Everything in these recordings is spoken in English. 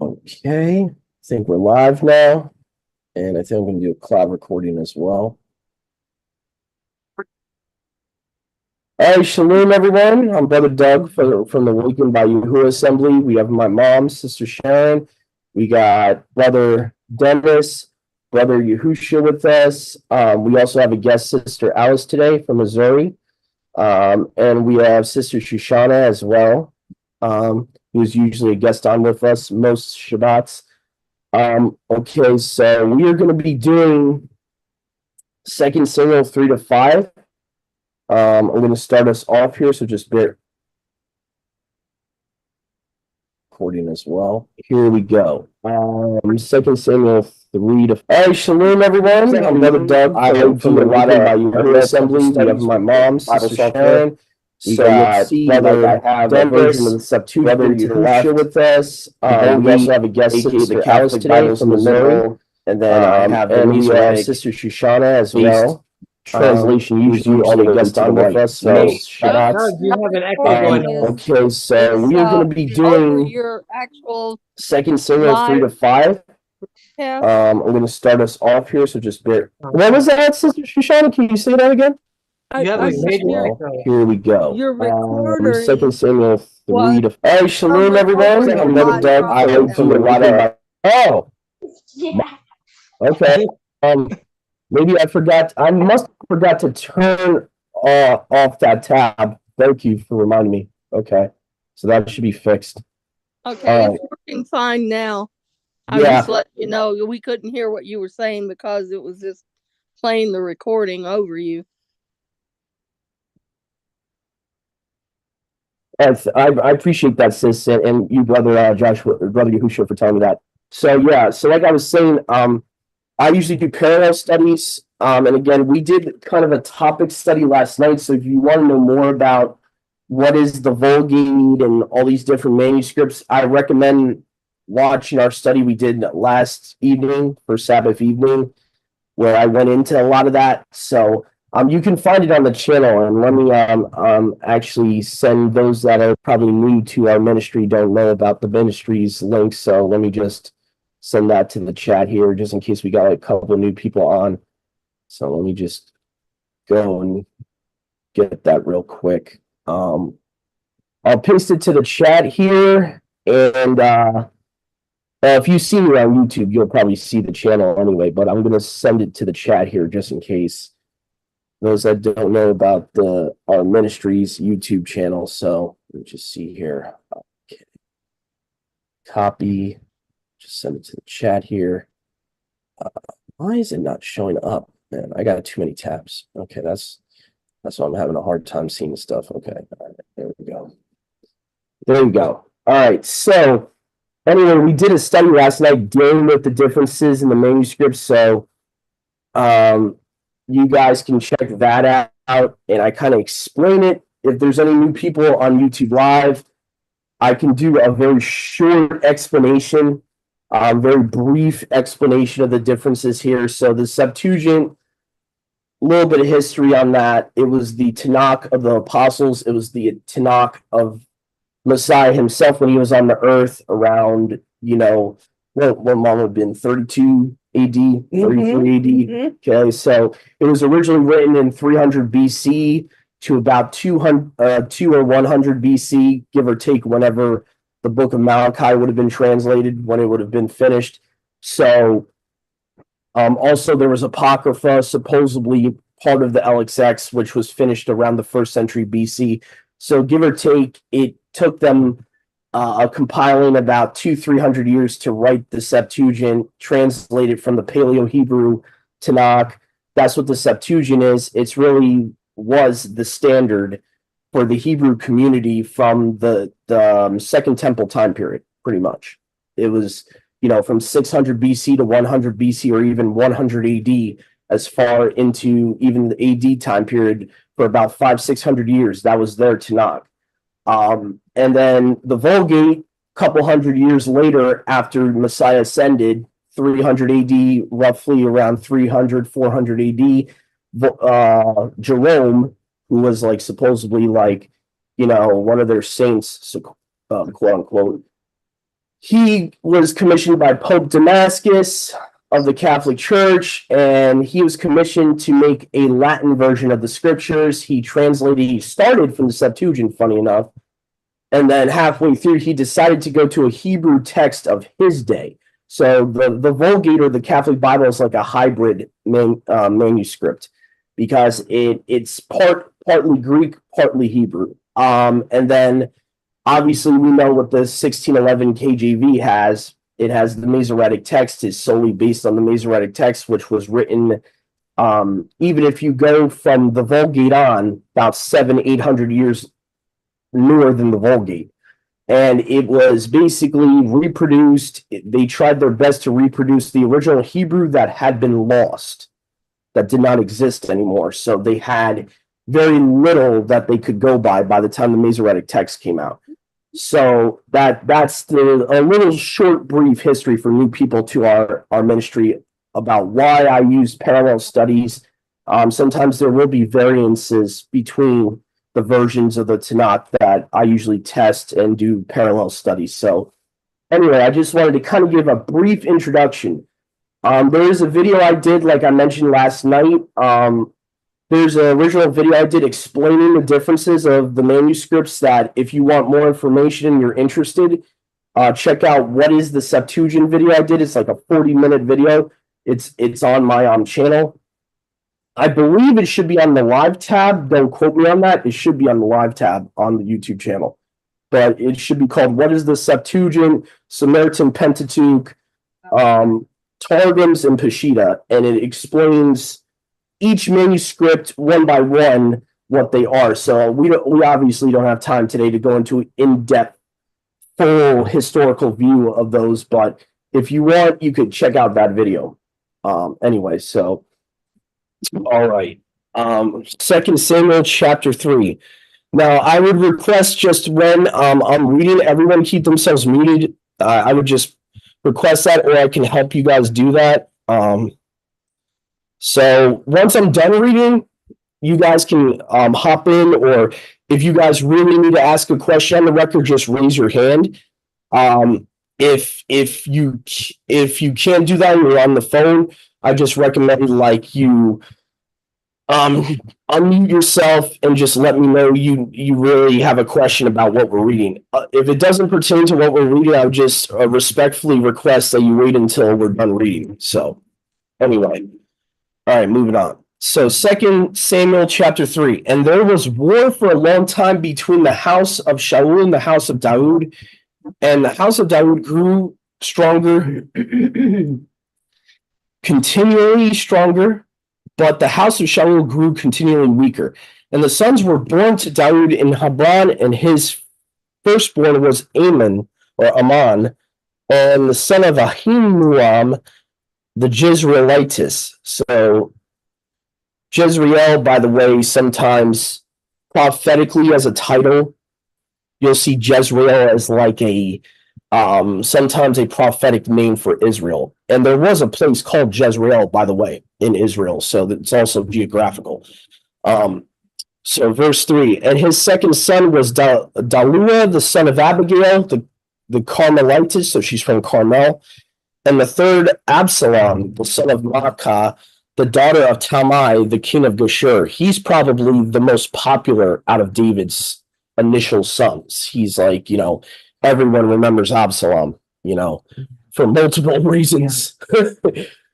Okay, I think we're live now, and I think I'm going to do a cloud recording as well. All right, shalom, everyone. I'm Brother Doug from the Awakened by Yahuwah Assembly. We have my mom, Sister Sharon. We got Brother Dennis, Brother Yahusha with us. We also have a guest, Sister Alice, today from Missouri. And we have Sister Shoshana as well, who's usually a guest on with us most Shabbats. Okay, so we are going to be doing 2 Samuel 3 to 5. I'm going to start us off here, so just bear recording as well. Here we go. 2 Samuel 3 to 5. All right, shalom, everyone. I'm Brother Doug. I do a lot of Yahuwah Assembly. We have my mom, Sister Sharon. We got Brother Dennis, the Septuagint to the left with us. We also have a guest, Sister Alice, today from Missouri. And then I have Sister Shoshana as well. Translation usually a guest on with us. So Shabbat. You have an echo going on. Okay, so we are going to be doing your actual 2 Samuel 3 to 5. I'm going to start us off here, so just bear. What was that, Sister Shoshana? Can you say that again? You have a major echo. Here we go. Your recorder 2 Samuel 3 to 5. Hey, shalom, everyone. I'm Brother Doug. I do a lot of. Oh. Yeah. Okay. Maybe I forgot. I must have forgot to turn off that tab. Thank you for reminding me. Okay, so that should be fixed. Okay, it's working fine now. I just let you know we couldn't hear what you were saying because it was just playing the recording over you. I appreciate that, sis, and you, Brother Joshua, Brother Yahusha, for telling me that. So like I was saying, I usually do parallel studies, and again, we did kind of a topic study last night. So if you want to know more about what is the Vulgate and all these different manuscripts, I recommend watching our study we did last evening for Sabbath evening, where I went into a lot of that. So you can find it on the channel, and let me actually send those that are probably new to our ministry, don't know about the ministry's link. So let me just send that to the chat here, just in case we got a couple of new people on. So let me just go and get that real quick. I'll paste it to the chat here, and if you see me on YouTube, you'll probably see the channel anyway, but I'm going to send it to the chat here just in case those that don't know about our ministry's YouTube channel. So let me just see here. Okay. Copy. Just send it to the chat here. Why is it not showing up? Man, I got too many tabs. Okay, that's why I'm having a hard time seeing the stuff. Okay, all right, there we go. There we go. All right, so anyway, we did a study last night dealing with the differences in the manuscripts. So you guys can check that out, and I kind of explain it. If there's any new people on YouTube Live, I can do a very short explanation. Very brief explanation of the differences here. So the Septuagint, a little bit of history on that. It was the Tanakh of the apostles. It was the Tanakh of Messiah himself when he was on the earth around, what might have been 32 AD, 33 AD. Okay, so it was originally written in 300 BC to about 200 or 100 BC, give or take, whenever the book of Malachi would have been translated, when it would have been finished. So also there was Apocrypha, supposedly part of the LXX, which was finished around the 1st century BC. So give or take, it took them compiling about 200-300 years to write the Septuagint, translated from the Paleo-Hebrew Tanakh. That's what the Septuagint is. It's really was the standard for the Hebrew community from the Second Temple time period, pretty much. It was, from 600 BC to 100 BC, or even 100 AD, as far into even the AD time period for about 500-600 years. That was their Tanakh. And then the Vulgate, a couple hundred years later, after Messiah ascended, 300 AD, roughly around 300-400 AD, Jerome, who was supposedly one of their saints, quote unquote, he was commissioned by Pope Damascus of the Catholic Church, and he was commissioned to make a Latin version of the scriptures. He started from the Septuagint, funny enough, and then halfway through, he decided to go to a Hebrew text of his day. So the Vulgate, or the Catholic Bible, is like a hybrid manuscript, because it's partly Greek, partly Hebrew. And then obviously we know what the 1611 KJV has. It has the Masoretic text, is solely based on the Masoretic text, which was written, even if you go from the Vulgate on, about 700-800 years newer than the Vulgate. And it was basically reproduced. They tried their best to reproduce the original Hebrew that had been lost, that did not exist anymore. So they had very little that they could go by the time the Masoretic text came out. So that's a little short, brief history for new people to our ministry about why I use parallel studies. Sometimes there will be variances between the versions of the Tanakh that I usually test and do parallel studies. So anyway, I just wanted to kind of give a brief introduction. There is a video I did, like I mentioned last night. There's an original video I did explaining the differences of the manuscripts, that if you want more information and you're interested, check out What is the Septuagint video I did. It's like a 40-minute video. It's on my channel. I believe it should be on the live tab. Don't quote me on that. It should be on the live tab on the YouTube channel. But it should be called What is the Septuagint, Samaritan Pentateuch, Targums, and Peshitta. And it explains each manuscript one by one what they are. So we obviously don't have time today to go into in-depth, full historical view of those. But if you want, you could check out that video. Anyway, so... All right. 2 Samuel chapter 3. Now, I would request, just when I'm reading, everyone keep themselves muted. I would just request that, or I can help you guys do that. So once I'm done reading, you guys can hop in, or if you guys really need to ask a question on the record, just raise your hand. If you can't do that and you're on the phone, I just recommend you unmute yourself and just let me know you really have a question about what we're reading. If it doesn't pertain to what we're reading, I would just respectfully request that you wait until we're done reading. So anyway, all right, moving on. So 2 Samuel chapter 3. And there was war for a long time between the house of Shaul and the house of Daud, and the house of Daud grew stronger, continually stronger, but the house of Shaul grew continually weaker. And the sons were born to Daud in Hebron, and his firstborn was Amon, and the son of Ahinoam, the Jezreelitess. So Jezreel, by the way, sometimes prophetically as a title, you'll see Jezreel as like sometimes a prophetic name for Israel. And there was a place called Jezreel, by the way, in Israel. So it's also geographical. So verse 3, and his second son was Dalua, the son of Abigail, the Carmelitess, so she's from Carmel. And the third, Absalom, the son of Maacah, the daughter of Talmai, the king of Geshur. He's probably the most popular out of David's initial sons. He's like, everyone remembers Absalom, for multiple reasons.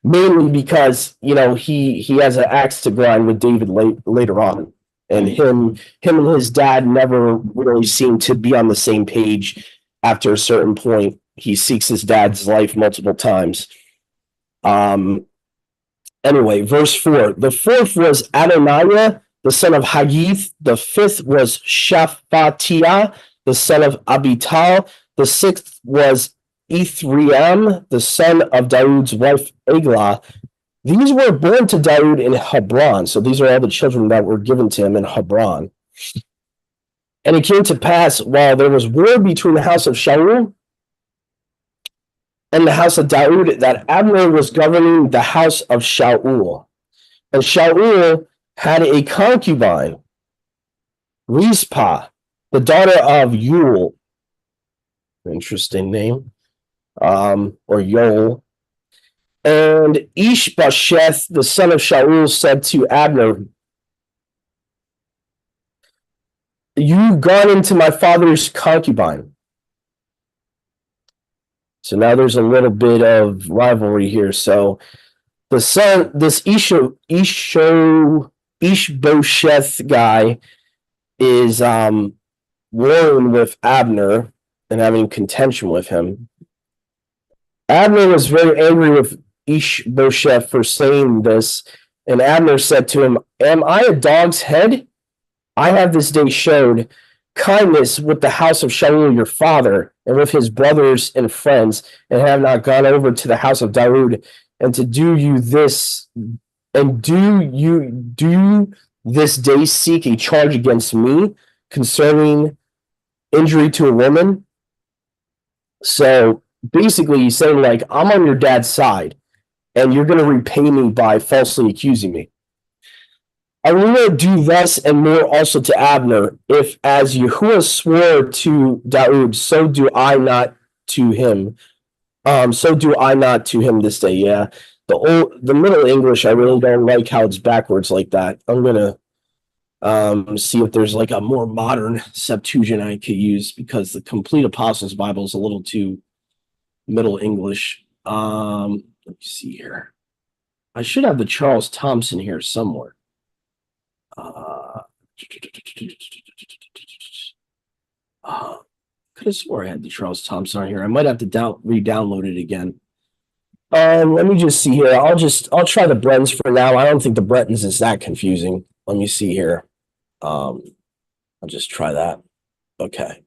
Mainly because, he has an axe to grind with David later on. And him and his dad never really seem to be on the same page. After a certain point, he seeks his dad's life multiple times. Anyway, verse 4. The fourth was Adoniah, the son of Haggith. The fifth was Shaphatiah, the son of Abital. The sixth was Ithream, the son of Daud's wife Eglah. These were born to Daud in Hebron. So these are all the children that were given to him in Hebron. And it came to pass, while there was war between the house of Shaul and the house of Daud, that Abner was governing the house of Shaul. And Shaul had a concubine, Rizpah, the daughter of Ul. Interesting name. or Yoel. And Ishbosheth, the son of Shaul, said to Abner, "You've gone into my father's concubine." So now there's a little bit of rivalry here. So the son, this Ishbosheth guy is warring with Abner and having contention with him. Abner was very angry with Ishbosheth for saying this, and Abner said to him, "Am I a dog's head? I have this day showed kindness with the house of Shaul your father, and with his brothers and friends, and have not gone over to the house of Daud, and to do you this, and do this day seek a charge against me concerning injury to a woman?" So basically, he's saying, like, I'm on your dad's side, and you're going to repay me by falsely accusing me. I will do thus and more also to Abner, if as Yahuwah swore to Daud, so do I not to him. So do I not to him this day. Yeah, the Middle English, I really don't like how it's backwards like that. I'm gonna see if there's like a more modern Septuagint I could use, because the Complete Apostles Bible is a little too Middle English. Let me see here. I should have the Charles Thompson here somewhere. Could have swore I had the Charles Thompson on here. I might have to re-download it again. Let me just see here. I'll try the Brentons for now. I don't think the Brentons is that confusing. Let me see here. I'll just try that. Okay.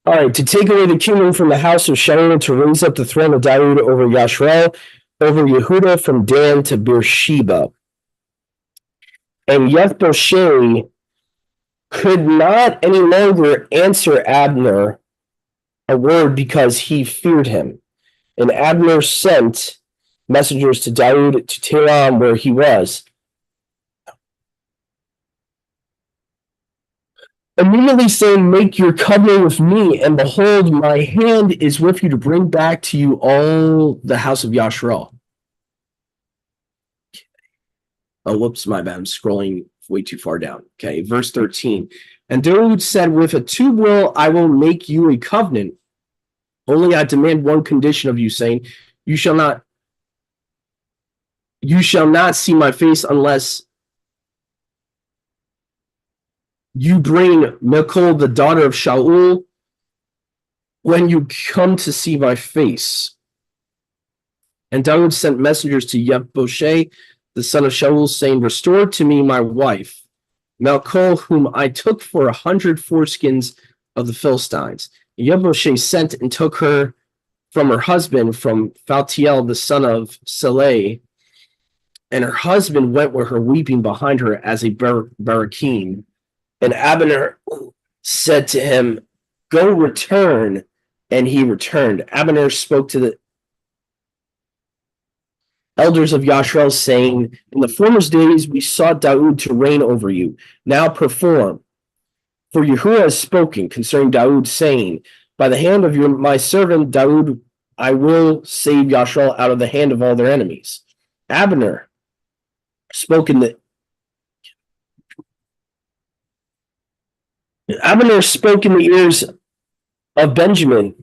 All right. To take away the kingdom from the house of Shaul, to raise up the throne of Daud over Yashrael, over Yehuda, from Dan to Beersheba. And Yethbosheth could not any longer answer Abner a word, because he feared him. And Abner sent messengers to Daud to Tiram, where he was. Immediately saying, "Make your covenant with me, and behold, my hand is with you to bring back to you all the house of Yashrael." Oh, whoops, my bad. I'm scrolling way too far down. Okay, verse 13. And Daud said, "With a tube will I will make you a covenant. Only I demand one condition of you, saying, you shall not see my face unless you bring Michal, the daughter of Shaul, when you come to see my face." And Daud sent messengers to Yethbosheth, the son of Shaul, saying, "Restore to me my wife, Michal, whom I took for 100 foreskins of the Philistines." And Yethbosheth sent and took her from her husband, from Phaltiel, the son of Seleh. And her husband went with her, weeping behind her as a barrakin. And Abner said to him, "Go return." And he returned. Abner spoke to the elders of Yashrael, saying, "In the former days we sought Daud to reign over you. Now perform. For Yahuwah has spoken concerning Daud, saying, by the hand of my servant Daud, I will save Yashrael out of the hand of all their enemies." Abner spoke in the ears of Benjamin.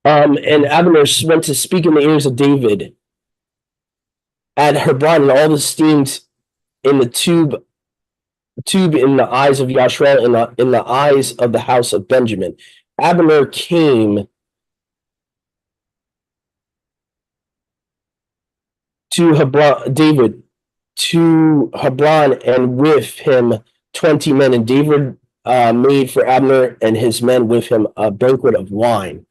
And Abner went to speak in the ears of David at Hebron, and all the steams in the tube in the eyes of Yashrael, in the eyes of the house of Benjamin. Abner came to Hebron, David to Hebron, and with him 20 men. And David made for Abner and his men with him a banquet of wine.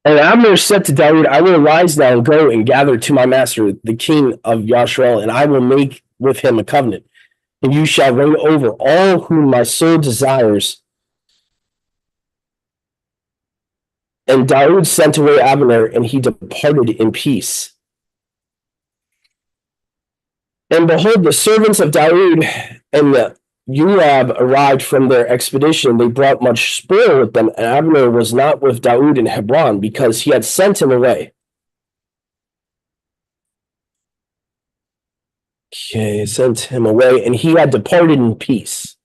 And Amestris said to Daud, "I will arise now and go and gather to my master, the king of Yashrael, and I will make with him a covenant. And you shall reign over all whom my soul desires." And Daud sent away Abner, and he departed in peace. And behold, the servants of Daud and the Joab arrived from their expedition. They brought much spoil with them, and Abner was not with Daud in Hebron because he had sent him away. Okay, sent him away, and he had departed in peace.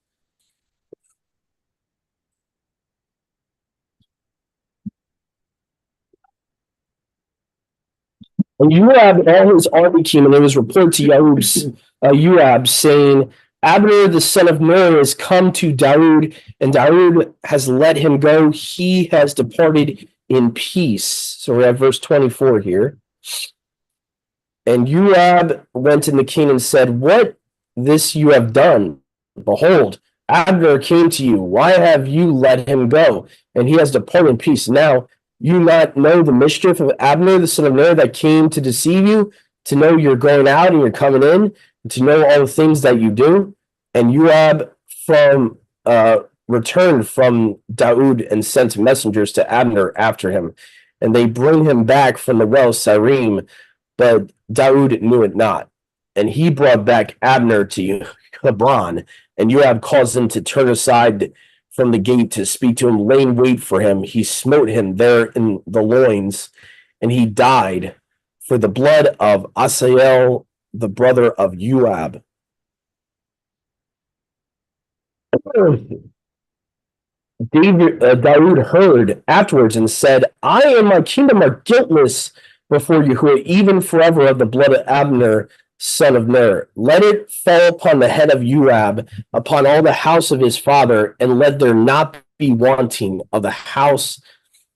And Joab and all his army came, and it was reported to Joab, saying, Abner the son of Ner has come to Daud, and Daud has let him go. He has departed in peace. So we have verse 24 here. And Joab went in the king and said, What this you have done? Behold, Abner came to you. Why have you let him go? And he has departed in peace. Now, you not know the mischief of Abner, the son of Ner, that came to deceive you, to know you're going out and you're coming in, and to know all the things that you do. And Joab returned from Daud and sent messengers to Abner after him. And they bring him back from the well Sarim, but Daud knew it not. And he brought back Abner to Hebron, and Joab caused him to turn aside from the gate to speak to him, laying wait for him. He smote him there in the loins, and he died for the blood of Asael, the brother of Joab. Daud heard afterwards and said, I and my kingdom are guiltless before Yahuwah, even forever, of the blood of Abner, son of Ner. Let it fall upon the head of Joab, upon all the house of his father, and let there not be wanting of the house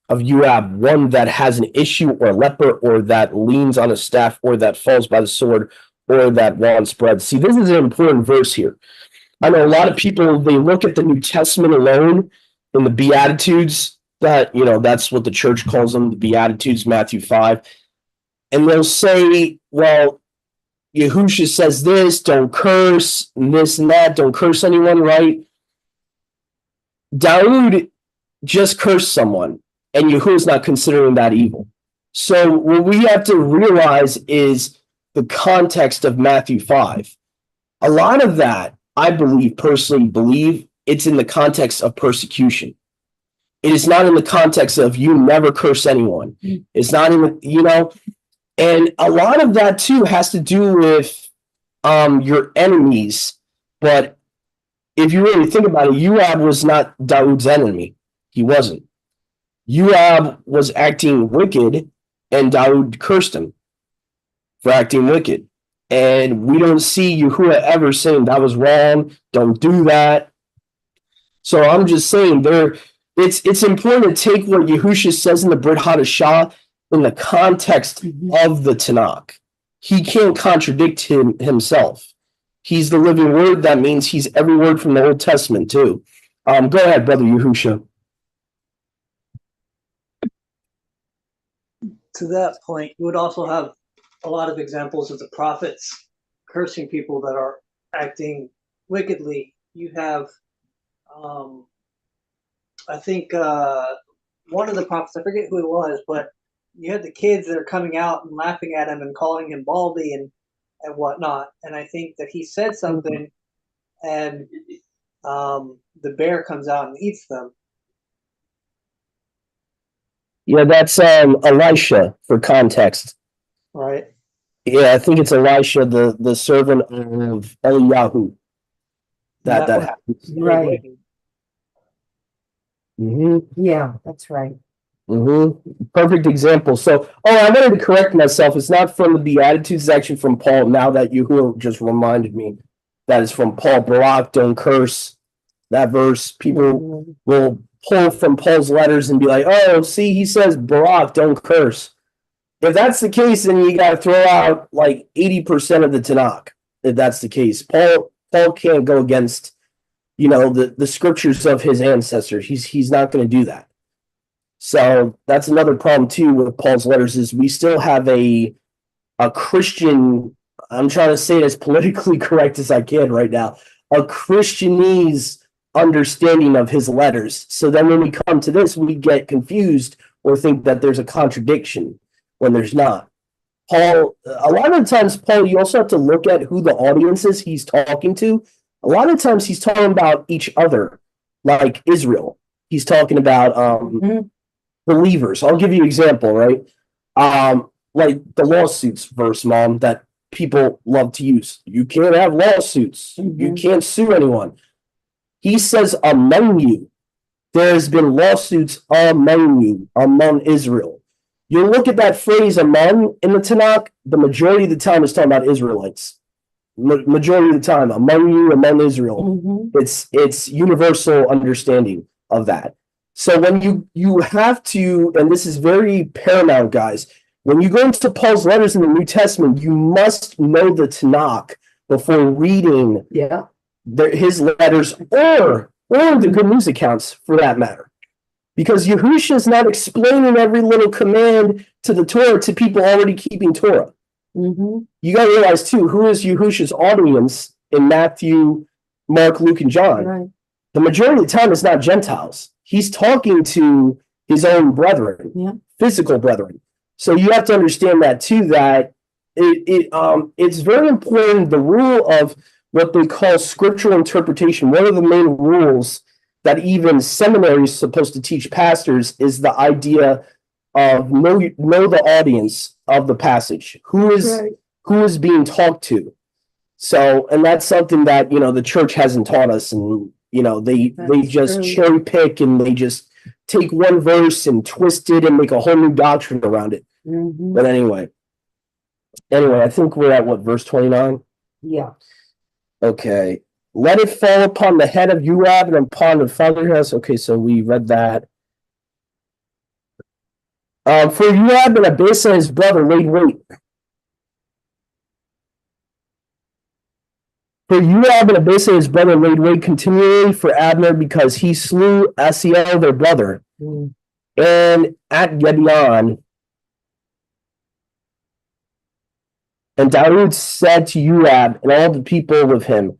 of Joab one that has an issue or leper, or that leans on a staff, or that falls by the sword, or that wants bread. See, this is an important verse here. I know a lot of people, they look at the New Testament alone in the Beatitudes, that, that's what the church calls them, the Beatitudes, Matthew 5. And they'll say, well, Yahusha says this, don't curse, and this and that, don't curse anyone, right? Daud just cursed someone, and Yahuwah is not considering that evil. So what we have to realize is the context of Matthew 5. A lot of that, I personally believe, it's in the context of persecution. It is not in the context of you never curse anyone. It's not in, and a lot of that too has to do with your enemies. But if you really think about it, Joab was not Daud's enemy. He wasn't. Joab was acting wicked, and Daud cursed him for acting wicked. And we don't see Yahuwah ever saying that was wrong, don't do that. So I'm just saying it's important to take what Yahusha says in the Brit Hadashah in the context of the Tanakh. He can't contradict himself. He's the living word. That means he's every word from the Old Testament too. Go ahead, Brother Yahusha. To that point, you would also have a lot of examples of the prophets cursing people that are acting wickedly. You have, I think, one of the prophets, I forget who it was, but you had the kids that are coming out and laughing at him and calling him Baldy and whatnot. And I think that he said something, and the bear comes out and eats them. Yeah, that's Elisha for context. Right. Yeah, I think it's Elisha, the servant of Eliyahu. That happens. Right. Mm-hmm. Yeah, that's right. Mm-hmm. Perfect example. So, I wanted to correct myself. It's not from the Beatitudes, it's actually from Paul. Now that Yahuwah just reminded me, that is from Paul. Barak, don't curse. That verse, people will pull from Paul's letters and be like, oh, see, he says, Barak, don't curse. If that's the case, then you got to throw out like 80% of the Tanakh. If that's the case, Paul can't go against, the scriptures of his ancestors. He's not going to do that. So that's another problem too with Paul's letters, is we still have a Christian. I'm trying to say it as politically correct as I can right now. A Christianese understanding of his letters. So then when we come to this, we get confused or think that there's a contradiction when there's not. Paul, a lot of times, Paul, you also have to look at who the audience is he's talking to. A lot of times he's talking about each other, like Israel. He's talking about believers. I'll give you an example, right? Like the lawsuits verse, Mom, that people love to use. You can't have lawsuits. You can't sue anyone. He says, among you, there has been lawsuits among you, among Israel. You look at that phrase among in the Tanakh, the majority of the time is talking about Israelites. Majority of the time, among you, among Israel. It's universal understanding of that. So when you have to, and this is very paramount, guys, when you go into Paul's letters in the New Testament, you must know the Tanakh before reading his letters or the good news accounts for that matter. Because Yahusha is not explaining every little command to the Torah to people already keeping Torah. You got to realize, too, who is Yahusha's audience in Matthew, Mark, Luke, and John? Right. The majority of the time, it's not Gentiles. He's talking to his own brethren, physical brethren. So you have to understand that, too, that it's very important, the rule of what they call scriptural interpretation. One of the main rules that even seminaries supposed to teach pastors is the idea of know the audience of the passage. Who is being talked to? So, and that's something that, the church hasn't taught us. And, they just cherry pick and they just take one verse and twist it and make a whole new doctrine around it. But anyway, I think we're at verse 29? Yeah. Okay. Let it fall upon the head of Joab and upon the father's house. Okay, so we read that. For Joab and Abishai his brother laid wait. For Joab and Abishai his brother laid wait continually for Abner because he slew Asiel their brother. And at Gibeon. And Daud said to Joab and all the people with him,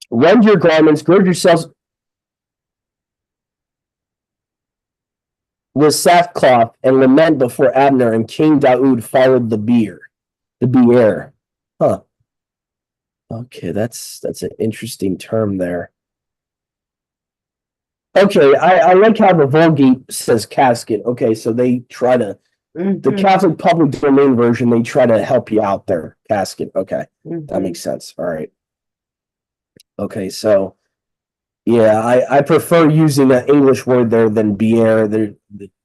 rend your garments, gird yourselves with sackcloth, and lament before Abner. And King Daud followed the bier. Huh. Okay, that's an interesting term there. Okay, I like how the Vulgate says casket. Okay, so they try to, the Catholic Public Domain version, they try to help you out there. Casket. Okay, that makes sense. All right. Okay, so yeah, I prefer using an English word there than bier.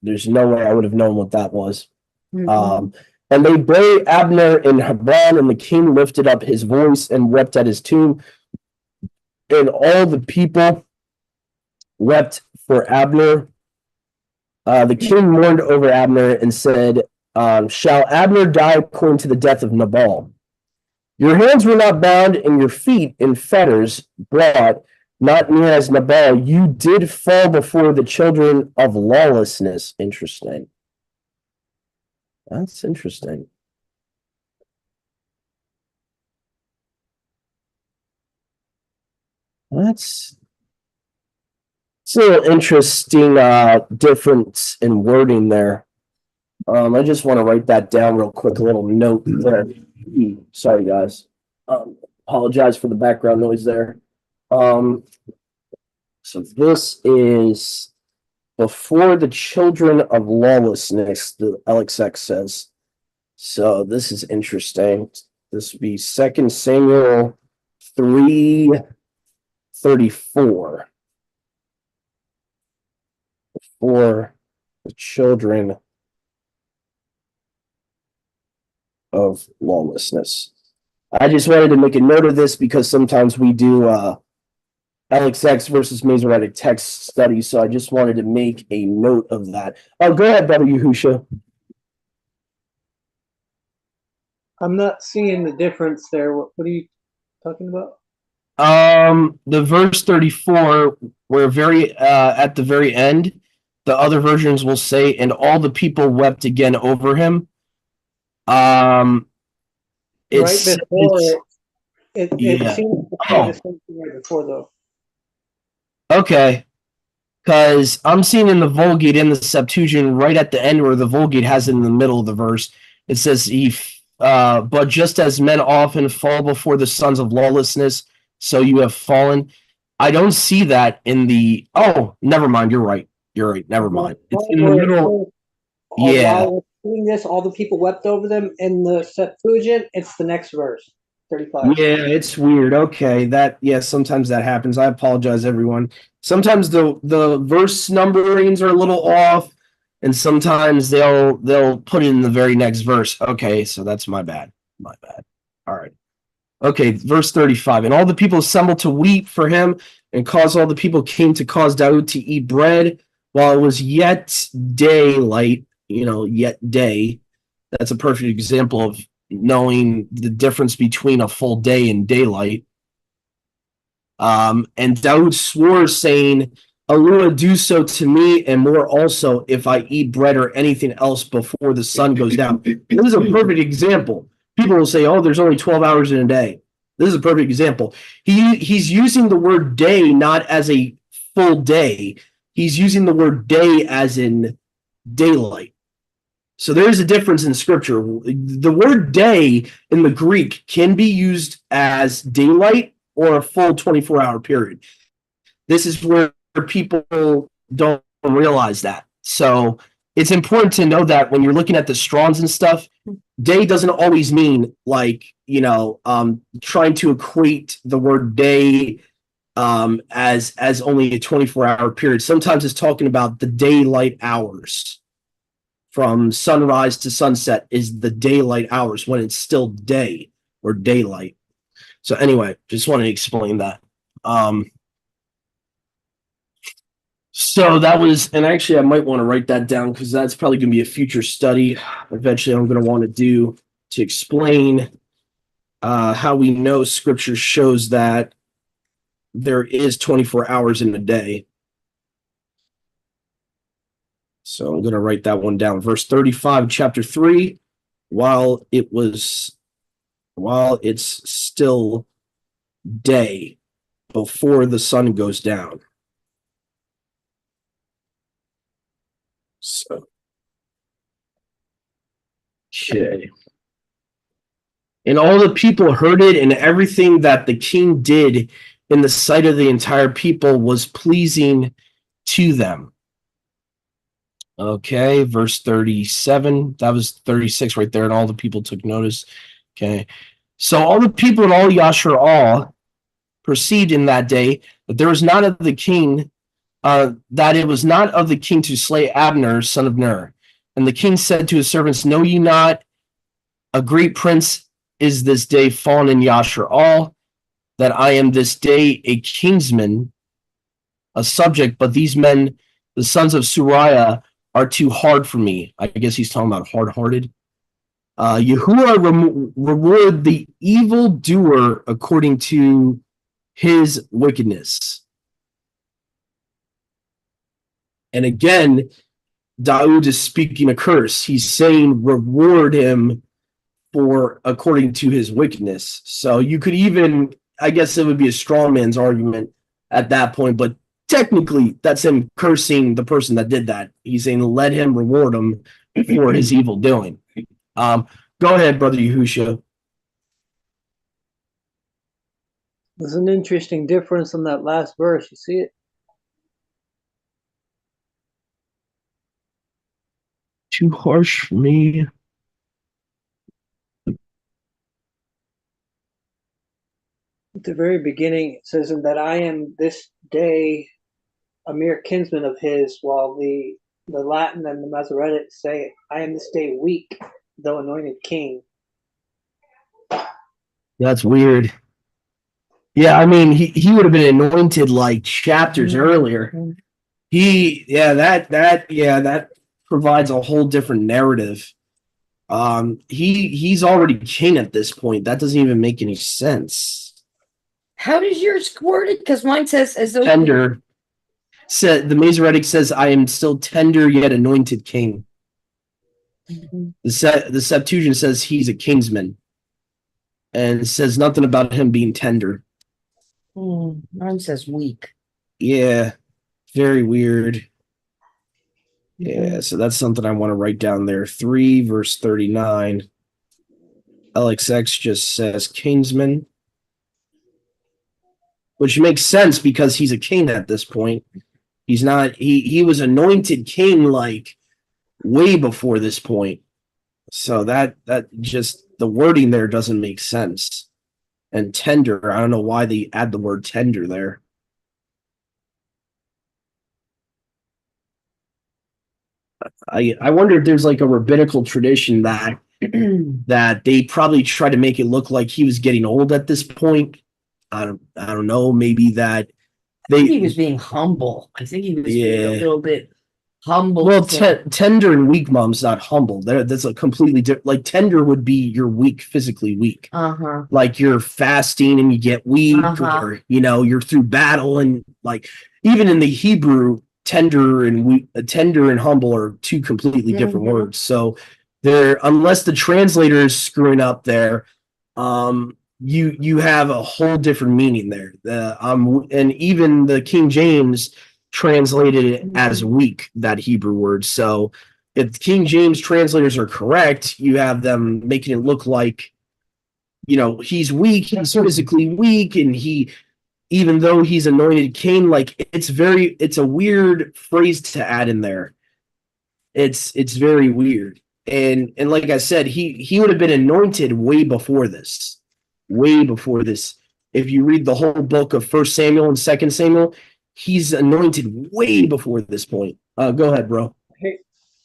There's no way I would have known what that was. And they buried Abner in Hebron, and the king lifted up his voice and wept at his tomb. And all the people wept for Abner. The king mourned over Abner and said, shall Abner die according to the death of Nabal? Your hands were not bound and your feet in fetters brought, not near as Nabal. You did fall before the children of lawlessness. Interesting. That's interesting. It's a little interesting difference in wording there. I just want to write that down real quick, a little note there. Sorry, guys. Apologize for the background noise there. So this is before the children of lawlessness, the LXX says. So this is interesting. This would be 2 Samuel 3:34. For the children of lawlessness. I just wanted to make a note of this because sometimes we do LXX versus Masoretic text studies, so I just wanted to make a note of that. Oh, go ahead, Brother Yahusha. I'm not seeing the difference there. What are you talking about? The verse 34, we're at the very end. The other versions will say, and all the people wept again over him. Right before it seems to say the same thing right before, though. Okay. Because I'm seeing in the Vulgate in the Septuagint right at the end where the Vulgate has it in the middle of the verse. It says, but just as men often fall before the sons of lawlessness, so you have fallen. I don't see that in the. Oh, never mind. You're right. You're right. Never mind. It's in the middle. Yeah. While we're doing this, all the people wept over them. In the Septuagint, it's the next verse, 35. Yeah, it's weird. Okay, sometimes that happens. I apologize, everyone. Sometimes the verse numberings are a little off, and sometimes they'll put it in the very next verse. Okay, so that's my bad. My bad. All right. Okay, verse 35. And all the people assembled to weep for him, and all the people came to cause Daud to eat bread while it was yet daylight, yet day. That's a perfect example of knowing the difference between a full day and daylight. And Daud swore, saying, Allah, do so to me, and more also, if I eat bread or anything else before the sun goes down. This is a perfect example. People will say, oh, there's only 12 hours in a day. This is a perfect example. He's using the word day not as a full day. He's using the word day as in daylight. So there's a difference in scripture. The word day in the Greek can be used as daylight or a full 24-hour period. This is where people don't realize that. So it's important to know that when you're looking at the Strongs and stuff, day doesn't always mean trying to equate the word day as only a 24-hour period. Sometimes it's talking about the daylight hours. From sunrise to sunset is the daylight hours when it's still day or daylight. So anyway, just want to explain that. So that was, and actually I might want to write that down because that's probably going to be a future study. Eventually I'm going to want to do to explain how we know scripture shows that there is 24 hours in a day. So I'm going to write that one down. Verse 35, chapter 3, while it's still day before the sun goes down. So, okay. And all the people heard it, and everything that the king did in the sight of the entire people was pleasing to them. Okay, verse 37. That was 36 right there, and all the people took notice. Okay. So all the people and all Yasharal perceived in that day that there was not of the king, that it was not of the king to slay Abner, son of Ner. And the king said to his servants, know ye not, a great prince is this day fallen in Yasharal, that I am this day a kinsman, a subject, but these men, the sons of Suriah, are too hard for me. I guess he's talking about hard-hearted. Yahuwah reward the evildoer according to his wickedness. And again, Daud is speaking a curse. He's saying reward him for according to his wickedness. So you could even, I guess it would be a strong man's argument at that point, but technically that's him cursing the person that did that. He's saying let him reward him for his evil doing. Go ahead, Brother Yahusha. There's an interesting difference in that last verse. You see it? Too harsh for me. At the very beginning, it says that I am this day a mere kinsman of his, while the Latin and the Masoretic say, I am this day weak, though anointed king. That's weird. Yeah, I mean, he would have been anointed like chapters earlier. That provides a whole different narrative. He's already king at this point. That doesn't even make any sense. How does yours word it? Because mine says as though tender. The Masoretic says, I am still tender yet anointed king. Mm-hmm. The Septuagint says he's a kinsman. And it says nothing about him being tender. Mine says weak. Yeah. very weird. Yeah, so that's something I want to write down there. 3 verse 39. LXX just says kingsman, which makes sense because he's a king at this point. He's not, he was anointed king like way before this point. So that just, the wording there doesn't make sense. And tender, I don't know why they add the word tender there. I wonder if there's like a rabbinical tradition that that they probably try to make it look like he was getting old at this point. I don't know. Maybe that I think he was being humble. I think he was being a little bit humble. Well, tender and weak, mom's not humble. That's a completely different. Like tender would be you're weak, physically weak. Like you're fasting and you get weak, or you're through battle, and like even in the Hebrew, tender and humble are two completely different words. So there, unless the translator is screwing up there, you have a whole different meaning there. And even the King James translated it as weak, that Hebrew word. So if King James translators are correct, you have them making it look like, he's weak, he's physically weak, and even though he's anointed king, like it's a weird phrase to add in there. It's very weird. And like I said, he would have been anointed way before this. If you read the whole book of 1 Samuel and 2 Samuel, he's anointed way before this point. Go ahead, bro. Hey,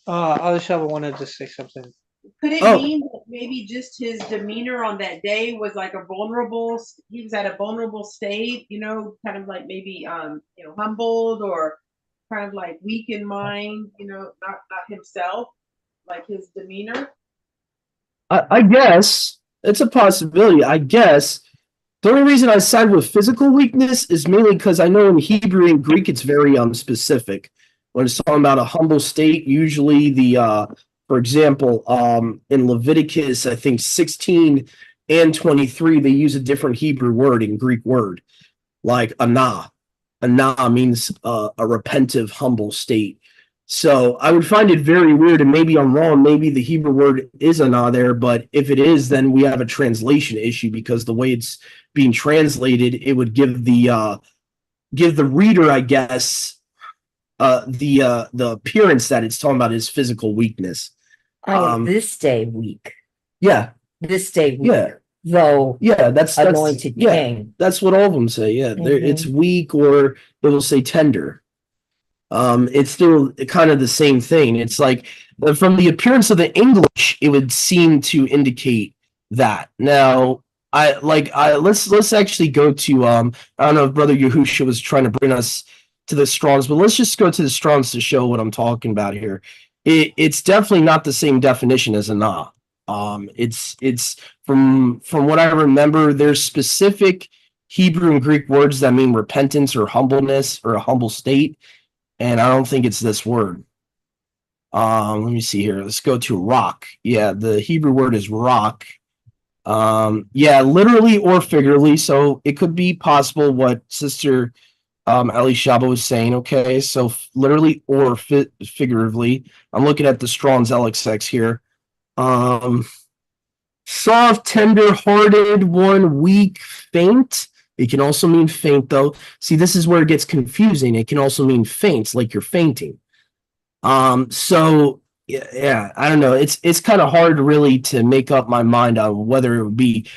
Achashverosh wanted to say something. Could it mean that maybe just his demeanor on that day was like he was at a vulnerable state, kind of like maybe, humbled or kind of like weak in mind, not himself, like his demeanor? I guess it's a possibility. I guess the only reason I side with physical weakness is mainly because I know in Hebrew and Greek it's very specific. When it's talking about a humble state, usually for example, in Leviticus, I think 16 and 23, they use a different Hebrew word and Greek word, like anah. Anah means a repentive, humble state. So I would find it very weird, and maybe I'm wrong. Maybe the Hebrew word is anah there, but if it is, then we have a translation issue because the way it's being translated, it would give the reader, I guess, the appearance that it's talking about his physical weakness. This day weak. Yeah. This day weak. Yeah. Though that's anointed king. That's what all of them say. Yeah. It's weak, or it will say tender. It's still kind of the same thing. It's like from the appearance of the English, it would seem to indicate that. Now, let's actually go to I don't know if Brother Yahusha was trying to bring us to the Strongs, but let's just go to the Strongs to show what I'm talking about here. It's definitely not the same definition as anah. It's from what I remember, there's specific Hebrew and Greek words that mean repentance or humbleness or a humble state, and I don't think it's this word. Let me see here. Let's go to rock. Yeah, the Hebrew word is rock. Yeah, literally or figuratively. So it could be possible what Sister Elishaba was saying. Okay, so literally or figuratively. I'm looking at the Strong's LXX here. Soft, tender, hearted, one, weak, faint. It can also mean faint, though. See, this is where it gets confusing. It can also mean faint, like you're fainting. So yeah, I don't know. It's kind of hard really to make up my mind on whether it would be,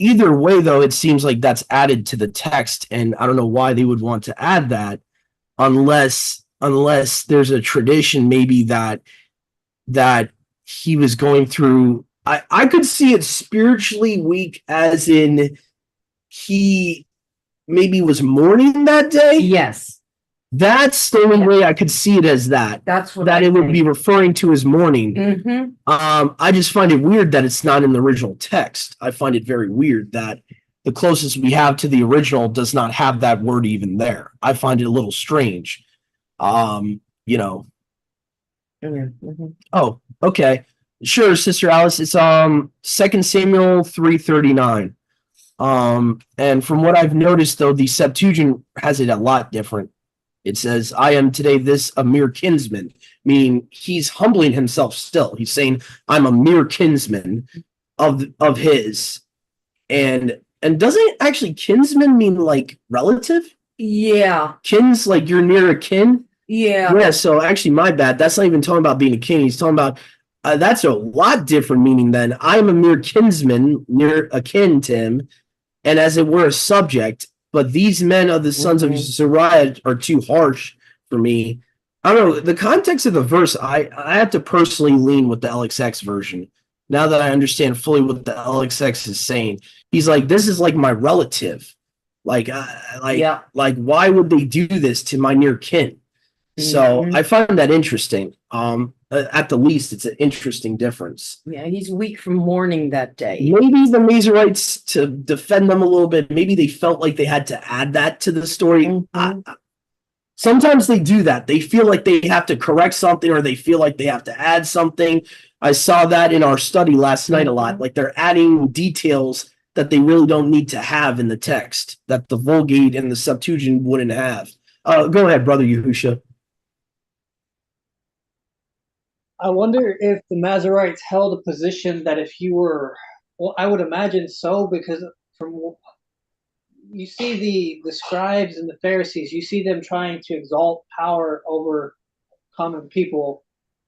either way, though, it seems like that's added to the text, and I don't know why they would want to add that unless there's a tradition maybe that he was going through. I could see it spiritually weak as in he maybe was mourning that day. Yes. That's the only way I could see it as that. That's what it would be referring to his mourning. I just find it weird that it's not in the original text. I find it very weird that the closest we have to the original does not have that word even there. I find it a little strange. Oh, okay. Sure, Sister Alice. It's 2 Samuel 3:39. And from what I've noticed, though, the Septuagint has it a lot different. It says, I am today this a mere kinsman, meaning he's humbling himself still. He's saying, I'm a mere kinsman of his. And doesn't actually kinsman mean like relative? Yeah. Kins, like you're near a kin? Yeah. Yeah, so actually, my bad. That's not even talking about being a king. He's talking about that's a lot different meaning than I'm a mere kinsman, near akin to him, and as it were a subject. But these men of the sons of Zariah are too harsh for me. I don't know. The context of the verse, I have to personally lean with the LXX version. Now that I understand fully what the LXX is saying, he's like, this is like my relative. Like, why would they do this to my near kin? So I find that interesting. At the least, it's an interesting difference. Yeah, he's weak from mourning that day. Maybe the Masoretes, to defend them a little bit, maybe they felt like they had to add that to the story. Sometimes they do that. They feel like they have to correct something, or they feel like they have to add something. I saw that in our study last night a lot. Like they're adding details that they really don't need to have in the text, that the Vulgate and the Septuagint wouldn't have. Go ahead, Brother Yahusha. I wonder if the Masoretes held a position that if you were, well, I would imagine so, because from you see the scribes and the Pharisees, you see them trying to exalt power over common people.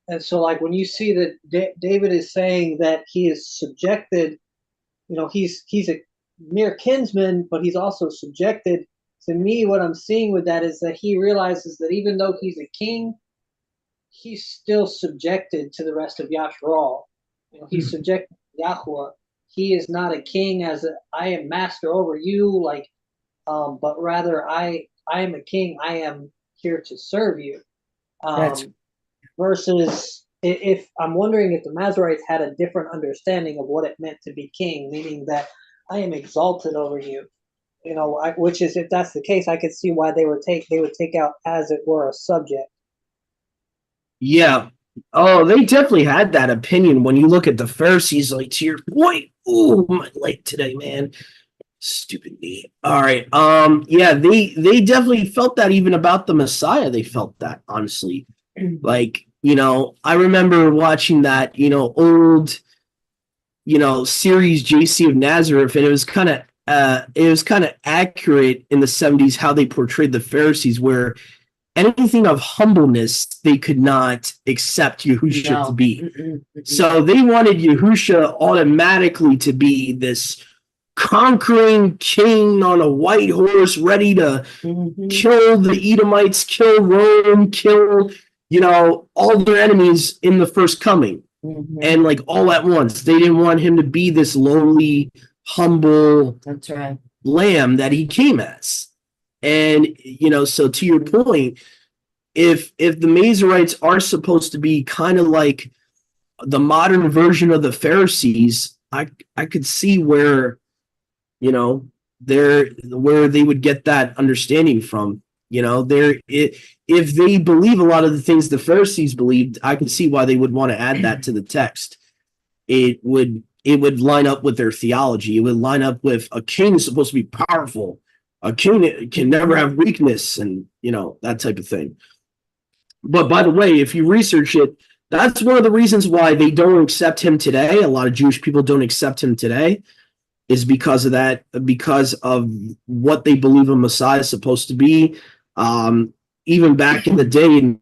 And so like when you see that David is saying that he is subjected, he's a mere kinsman, but he's also subjected. To me, what I'm seeing with that is that he realizes that even though he's a king, he's still subjected to the rest of Yasharal. He's subjected to Yahweh. He is not a king as I am master over you, but rather I am a king. I am here to serve you. Versus if I'm wondering if the Masoretes had a different understanding of what it meant to be king, meaning that I am exalted over you. Which is, if that's the case, I could see why they would take out, as it were, a subject. Yeah. Oh, they definitely had that opinion. When you look at the Pharisees, like, to your point, ooh, my leg today, man. Stupid me. All right. Yeah, they definitely felt that even about the Messiah. They felt that, honestly. Like, I remember watching that, old, series JC of Nazareth, and it was kind of accurate in the 70s how they portrayed the Pharisees, where anything of humbleness they could not accept Yahusha to be. So they wanted Yahusha automatically to be this conquering king on a white horse, ready to kill the Edomites, kill Rome, kill all their enemies in the first coming. And like all at once. They didn't want him to be this lowly, humble lamb that he came as. And so to your point, if the Masoretes are supposed to be kind of like the modern version of the Pharisees, I could see where where they would get that understanding from. If they believe a lot of the things the Pharisees believed, I can see why they would want to add that to the text. It would line up with their theology. It would line up with a king is supposed to be powerful. A king can never have weakness, and that type of thing. But by the way, if you research it, that's one of the reasons why they don't accept him today. A lot of Jewish people don't accept him today, is because of that, because of what they believe a Messiah is supposed to be. Even back in the day, in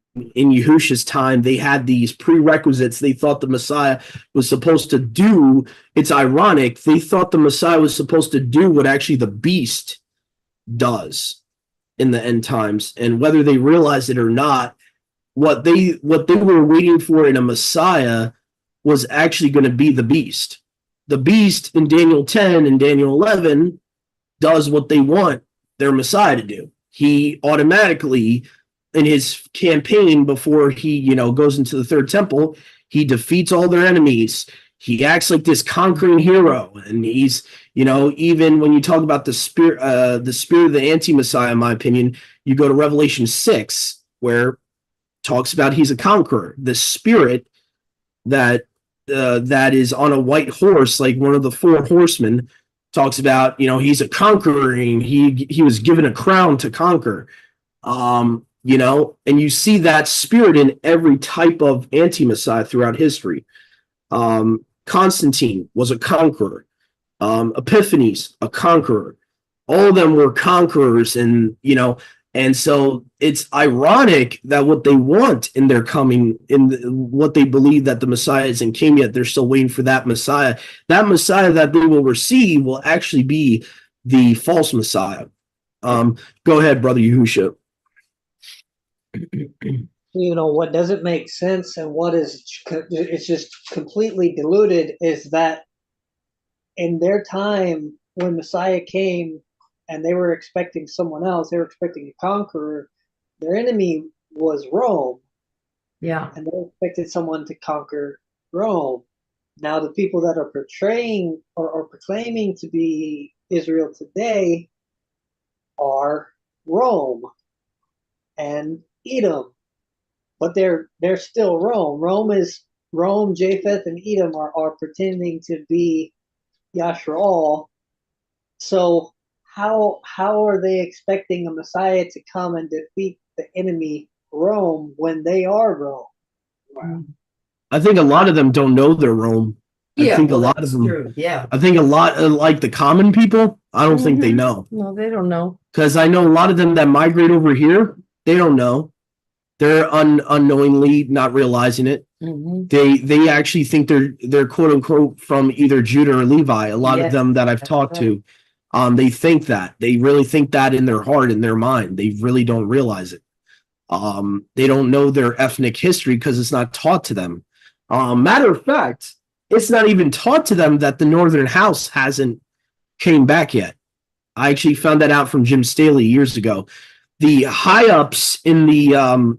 Yahusha's time, they had these prerequisites they thought the Messiah was supposed to do. It's ironic. They thought the Messiah was supposed to do what actually the beast does in the end times. And whether they realized it or not, what they were waiting for in a Messiah was actually going to be the beast. The beast in Daniel 10 and Daniel 11 does what they want their Messiah to do. He automatically, in his campaign before he, goes into the third temple, he defeats all their enemies. He acts like this conquering hero, and he's, even when you talk about the spirit of the anti-Messiah, in my opinion, you go to Revelation 6, where it talks about he's a conqueror. The spirit that is on a white horse, like one of the four horsemen, talks about, he's a conqueror, and he was given a crown to conquer. and you see that spirit in every type of anti-Messiah throughout history. Constantine was a conqueror. Epiphanes, a conqueror. All of them were conquerors, and so it's ironic that what they want in their coming, what they believe that the Messiah isn't came yet, they're still waiting for that Messiah. That Messiah that they will receive will actually be the false Messiah. Go ahead, Brother Yahusha. What doesn't make sense and what is it's just completely diluted is that in their time when Messiah came and they were expecting someone else, they were expecting a conqueror, their enemy was Rome. Yeah. And they expected someone to conquer Rome. Now the people that are portraying or proclaiming to be Israel today are Rome and Edom. But they're still Rome. Rome, Japheth, and Edom are pretending to be Yashrael. So how are they expecting a Messiah to come and defeat the enemy Rome when they are Rome? Wow. I think a lot of them don't know they're Rome. Yeah, I think a lot of them. True. Yeah. I think a lot of like the common people. I don't think they know. No, they don't know. Because I know a lot of them that migrate over here. They don't know. They're unknowingly not realizing it. They actually think they're quote unquote from either Judah or Levi. A lot of them that I've talked to, they think that. They really think that in their heart, in their mind. They really don't realize it. They don't know their ethnic history because it's not taught to them. Matter of fact, it's not even taught to them that the Northern House hasn't came back yet. I actually found that out from Jim Staley years ago. The high ups in the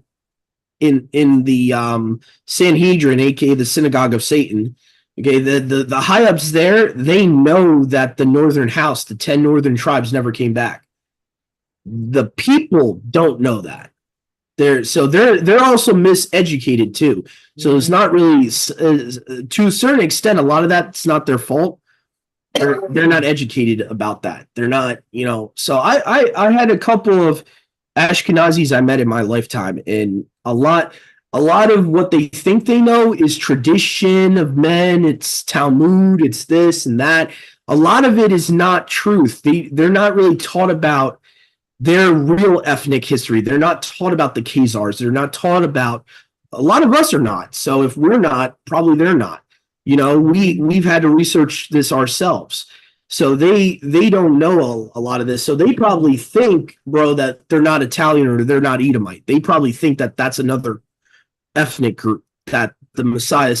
Sanhedrin, aka the Synagogue of Satan, okay, the high ups there, they know that the Northern House, the 10 northern tribes, never came back. The people don't know that. They're also miseducated too. So it's not really, to a certain extent, a lot of that's not their fault. They're not educated about that. They're not, So I had a couple of Ashkenazis I met in my lifetime, and a lot of what they think they know is tradition of men. It's Talmud. It's this and that. A lot of it is not truth. They're not really taught about their real ethnic history. They're not taught about the Khazars. They're not taught about. A lot of us are not. So if we're not, probably they're not. We've had to research this ourselves. So they don't know a lot of this. So they probably think, bro, that they're not Italian or they're not Edomite. They probably think that that's another ethnic group, that the Messiah,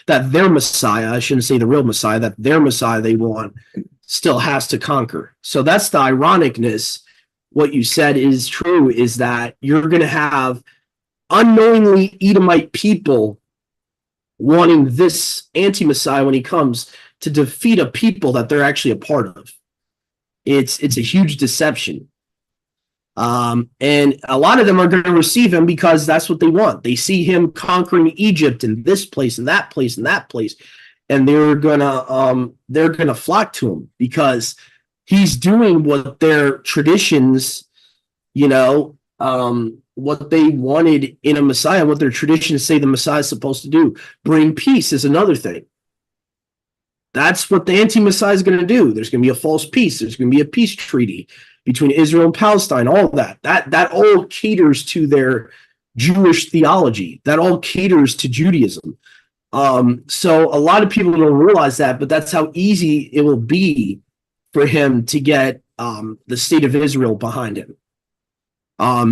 that their Messiah, I shouldn't say the real Messiah, that their Messiah they want still has to conquer. So that's the ironicness. What you said is true, is that you're going to have unknowingly Edomite people wanting this anti-Messiah when he comes to defeat a people that they're actually a part of. It's a huge deception. And a lot of them are going to receive him because that's what they want. They see him conquering Egypt and this place and that place and that place. And they're gonna flock to him because he's doing what their traditions, what they wanted in a Messiah, what their traditions say the Messiah is supposed to do. Bring peace is another thing. That's what the anti-Messiah is going to do. There's going to be a false peace. There's going to be a peace treaty between Israel and Palestine, all that. That all caters to their Jewish theology. That all caters to Judaism. So a lot of people don't realize that, but that's how easy it will be for him to get the state of Israel behind him.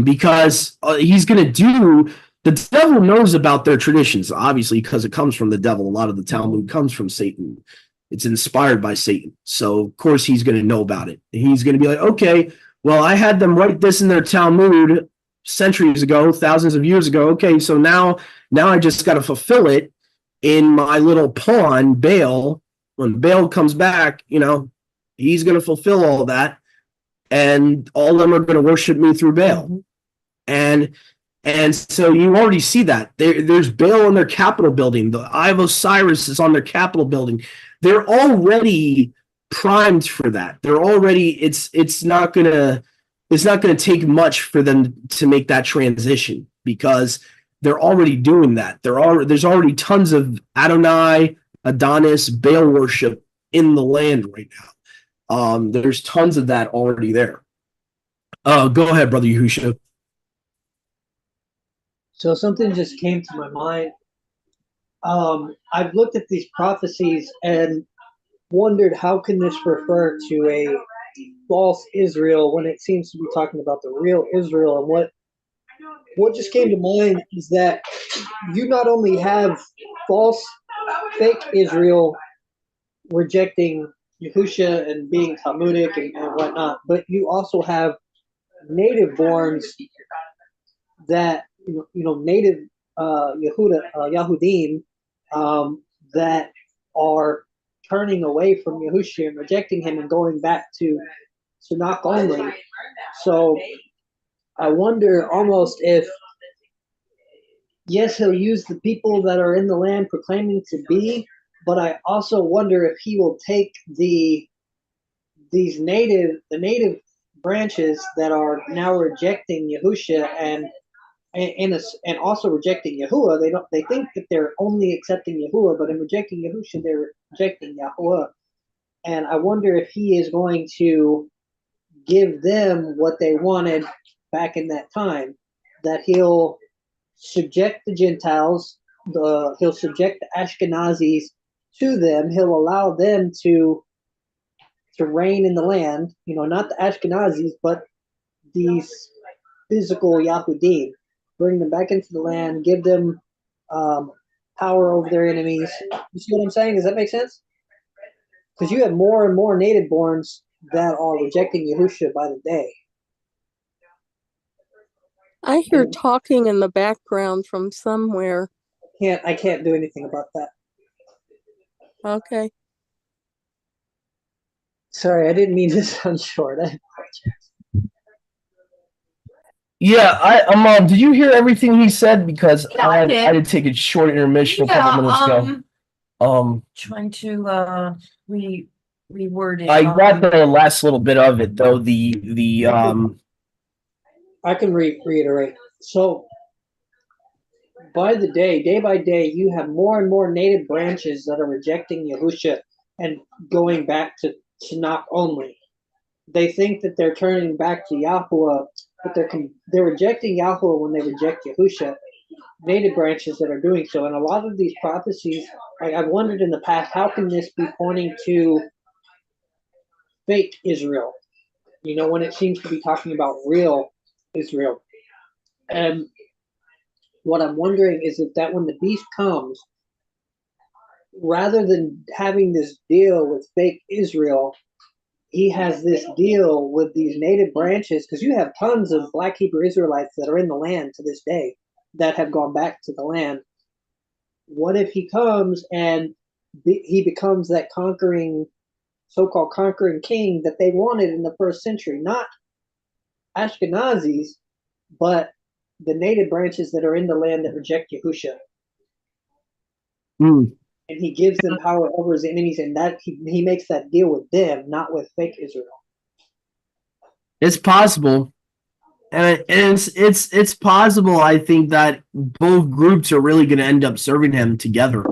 Because he's going to do, the devil knows about their traditions, obviously, because it comes from the devil. A lot of the Talmud comes from Satan. It's inspired by Satan. So, of course, he's going to know about it. He's going to be like, okay, well, I had them write this in their Talmud centuries ago, thousands of years ago. Okay, so now I just got to fulfill it in my little pawn, Baal. When Baal comes back, he's going to fulfill all of that. And all of them are going to worship me through Baal. And so you already see that. There's Baal in their Capitol building. The Eye of Osiris is on their Capitol building. They're already primed for that. They're already, it's not going to, it's not going to take much for them to make that transition because they're already doing that. There's already tons of Adonai, Adonis, Baal worship in the land right now. There's tons of that already there. Go ahead, Brother Yahusha. So something just came to my mind. I've looked at these prophecies and wondered how can this refer to a false Israel when it seems to be talking about the real Israel. And what just came to mind is that you not only have false, fake Israel rejecting Yahusha and being Talmudic and whatnot, but you also have native borns that native Yahudim that are turning away from Yahushua and rejecting him and going back to Tanakh only. So I wonder almost if, yes, he'll use the people that are in the land proclaiming to be, but I also wonder if he will take the native branches that are now rejecting Yahusha and also rejecting Yahuwah. They think that they're only accepting Yahuwah, but in rejecting Yahusha, they're rejecting Yahuwah. And I wonder if he is going to give them what they wanted back in that time, that he'll subject the Gentiles, he'll subject the Ashkenazis to them, he'll allow them to reign in the land, not the Ashkenazis, but these physical Yahudim. Bring them back into the land, give them power over their enemies. You see what I'm saying? Does that make sense? Because you have more and more native borns that are rejecting Yahusha by the day. I hear talking in the background from somewhere. I can't do anything about that. Okay. Sorry, I didn't mean to sound short. I apologize. Yeah, did you hear everything he said? Because Yeah, I I did. had to take a short intermission a couple minutes ago. Trying to reword it. I got the last little bit of it though. I can reiterate. So by the day by day, you have more and more native branches that are rejecting Yahusha and going back to Tanakh only. They think that they're turning back to Yahuwah, but they're rejecting Yahuwah when they reject Yahusha. Native branches that are doing so, and a lot of these prophecies, I've wondered in the past, how can this be pointing to fake Israel? When it seems to be talking about real Israel. And what I'm wondering is that when the beast comes, rather than having this deal with fake Israel, he has this deal with these native branches, because you have tons of Black Hebrew Israelites that are in the land to this day that have gone back to the land. What if he comes and he becomes that so-called conquering king that they wanted in the first century? Not Ashkenazis, but the native branches that are in the land that reject Yahusha. And he gives them power over his enemies, and that he makes that deal with them, not with fake Israel. It's possible, and it's possible. I think that both groups are really going to end up serving him together.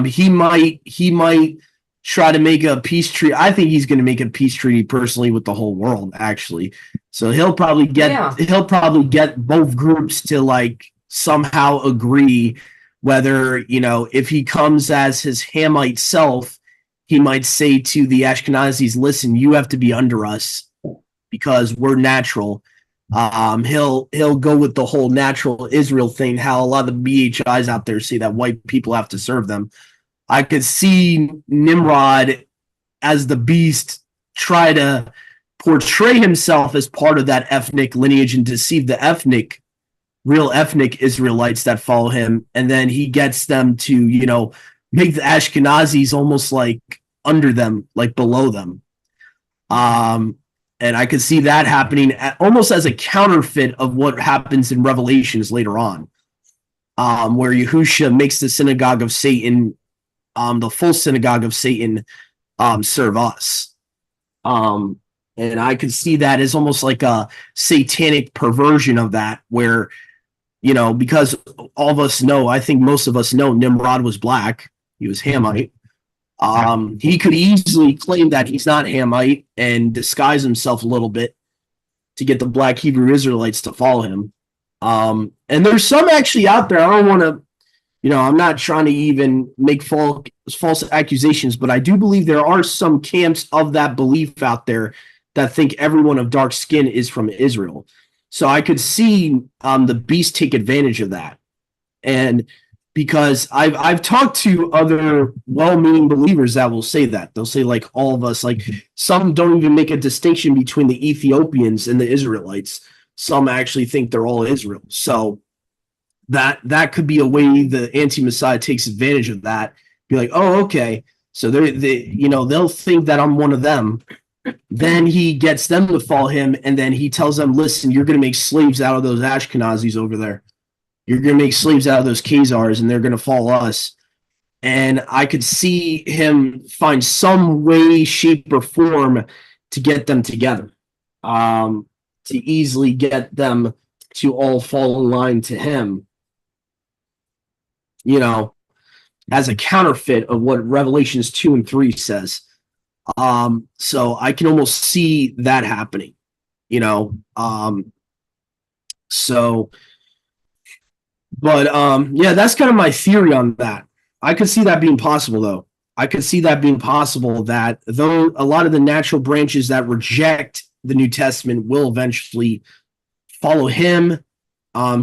He might try to make a peace treaty. I think he's going to make a peace treaty personally with the whole world, actually. So he'll probably get both groups to somehow agree. Whether, if he comes as his Hamite self, he might say to the Ashkenazis, listen, you have to be under us because we're natural. He'll go with the whole natural Israel thing, how a lot of the BHIs out there say that white people have to serve them. I could see Nimrod as the beast try to portray himself as part of that ethnic lineage and deceive the real ethnic Israelites that follow him, and then he gets them to, make the Ashkenazis almost like under them, like below them. And I could see that happening almost as a counterfeit of what happens in Revelations later on, where Yahusha makes the synagogue of Satan, the full synagogue of Satan, serve us. And And I could see that as almost like a satanic perversion of that, where, because all of us know, I think most of us know Nimrod was black. He was Hamite. He could easily claim that he's not Hamite and disguise himself a little bit to get the black Hebrew Israelites to follow him. And there's some actually out there. I don't want to, I'm not trying to even make false accusations, but I do believe there are some camps of that belief out there that think everyone of dark skin is from Israel. So I could see the beast take advantage of that. And because I've talked to other well-meaning believers that will say that. They'll say, like, all of us, like, some don't even make a distinction between the Ethiopians and the Israelites. Some actually think they're all Israel. So that could be a way the anti-Messiah takes advantage of that. Be like, oh, okay. So they'll think that I'm one of them. Then he gets them to follow him, and then he tells them, listen, you're going to make slaves out of those Ashkenazis over there. You're going to make slaves out of those Khazars, and they're going to follow us. And I could see him find some way, shape, or form to get them together, to easily get them to all fall in line to him, as a counterfeit of what Revelations 2 and 3 says. So I can almost see that happening, But that's kind of my theory on that. I could see that being possible, though. I could see that being possible, that though a lot of the natural branches that reject the New Testament will eventually follow him.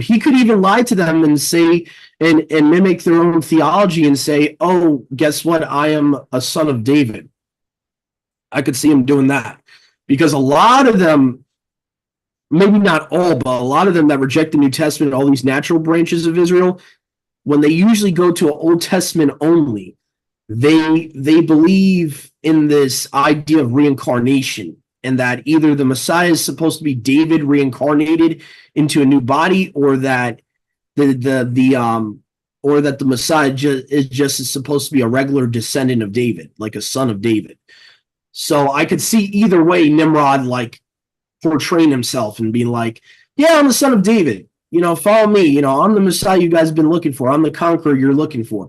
He could even lie to them and say, and mimic their own theology and say, oh, guess what? I am a son of David. I could see him doing that, because a lot of them, maybe not all, but a lot of them that reject the New Testament, all these natural branches of Israel, when they usually go to an Old Testament only, they believe in this idea of reincarnation, and that either the Messiah is supposed to be David reincarnated into a new body, or that the Messiah is just supposed to be a regular descendant of David, like a son of David. So I could see either way Nimrod like portraying himself and being like, yeah, I'm the son of David, follow me, I'm the Messiah you guys have been looking for, I'm the conqueror you're looking for.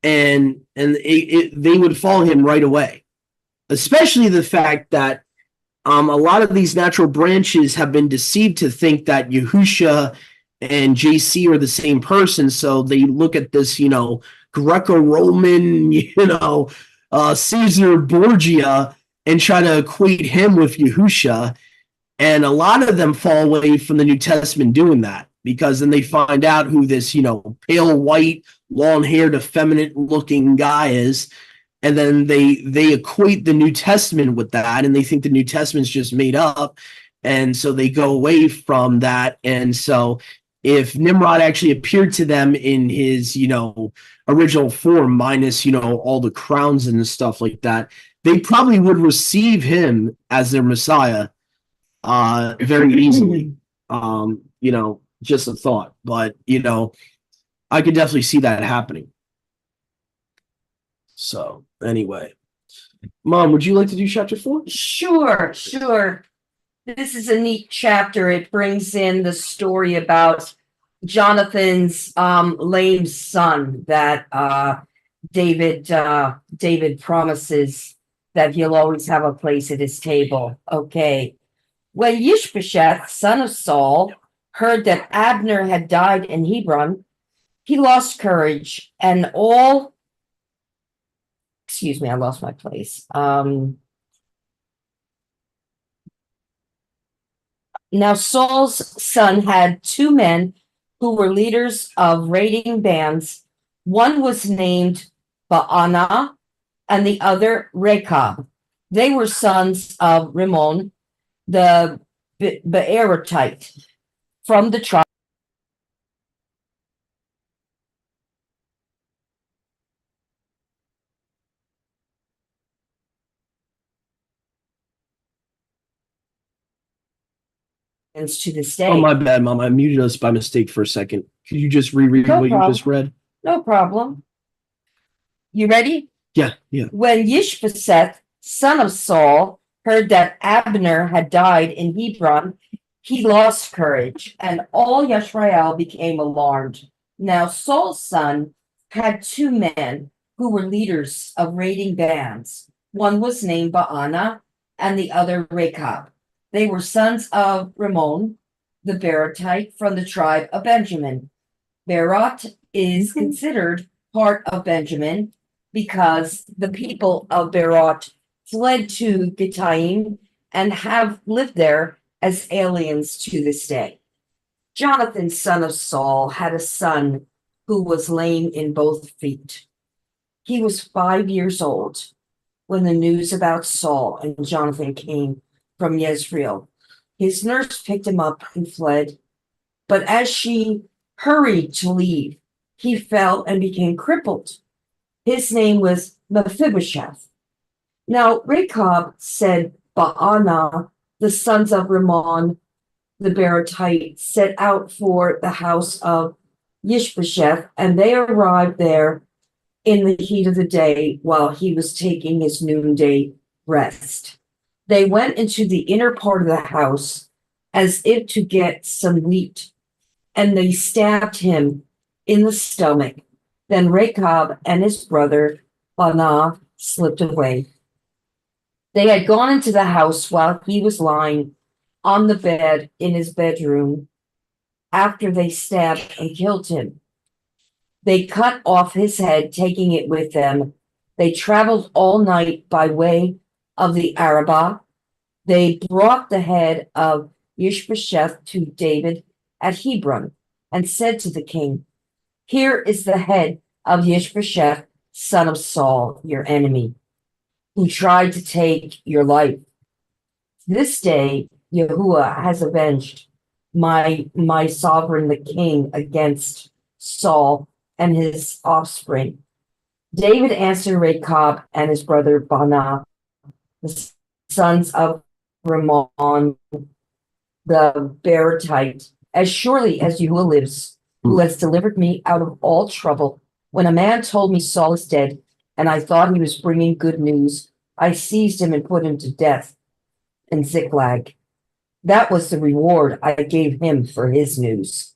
And they would follow him right away, especially the fact that a lot of these natural branches have been deceived to think that Yahusha and JC are the same person. So they look at this, Greco-Roman, Caesar Borgia, and try to equate him with Yahusha. And a lot of them fall away from the New Testament doing that, because then they find out who this, pale white, long-haired, effeminate-looking guy is. And then they equate the New Testament with that, and they think the New Testament's just made up. And so they go away from that. And so if Nimrod actually appeared to them in his, original form, minus, all the crowns and stuff like that, they probably would receive him as their Messiah very easily. Just a thought. But, I could definitely see that happening. So, anyway. Mom, would you like to do chapter 4? Sure. This is a neat chapter. It brings in the story about Jonathan's lame son that David promises that he'll always have a place at his table. Okay. When Ishbosheth, son of Saul, heard that Abner had died in Hebron, he lost courage, and all... Excuse me, I lost my place. Now Saul's son had 2 men who were leaders of raiding bands. One was named Baanah, and the other Rechab. They were sons of Rimmon, the Beerothite, from the tribe to this day. Oh, my bad, Mom. I muted us by mistake for a second. Could you just reread what you just read? No problem. You ready? Yeah. When Ishbosheth, son of Saul, heard that Abner had died in Hebron, he lost courage, and all Yisrael became alarmed. Now Saul's son had two men who were leaders of raiding bands. One was named Baana, and the other Rechab. They were sons of Ramon, the Beerotite, from the tribe of Benjamin. Beerot is considered part of Benjamin because the people of Beerot fled to Gittaim and have lived there as aliens to this day. Jonathan, son of Saul, had a son who was lame in both feet. He was 5 years old when the news about Saul and Jonathan came from Jezreel. His nurse picked him up and fled, but as she hurried to leave, he fell and became crippled. His name was Mephibosheth. Now Rechab said, Baana, the sons of Ramon, the Beerotite, set out for the house of Ishbosheth, and they arrived there in the heat of the day while he was taking his noonday rest. They went into the inner part of the house as if to get some wheat, and they stabbed him in the stomach. Then Rechab and his brother Baana slipped away. They had gone into the house while he was lying on the bed in his bedroom after they stabbed and killed him. They cut off his head, taking it with them. They traveled all night by way of the Arabah. They brought the head of Ishbosheth to David at Hebron and said to the king, Here is the head of Ishbosheth, son of Saul, your enemy, who tried to take your life. This day, Yahuwah has avenged my sovereign, the king, against Saul and his offspring. David answered Rechab and his brother Baana, the sons of Ramon, the Beerotite, as surely as Yahuwah lives, who has delivered me out of all trouble. When a man told me Saul is dead, and I thought he was bringing good news, I seized him and put him to death in Ziklag. That was the reward I gave him for his news.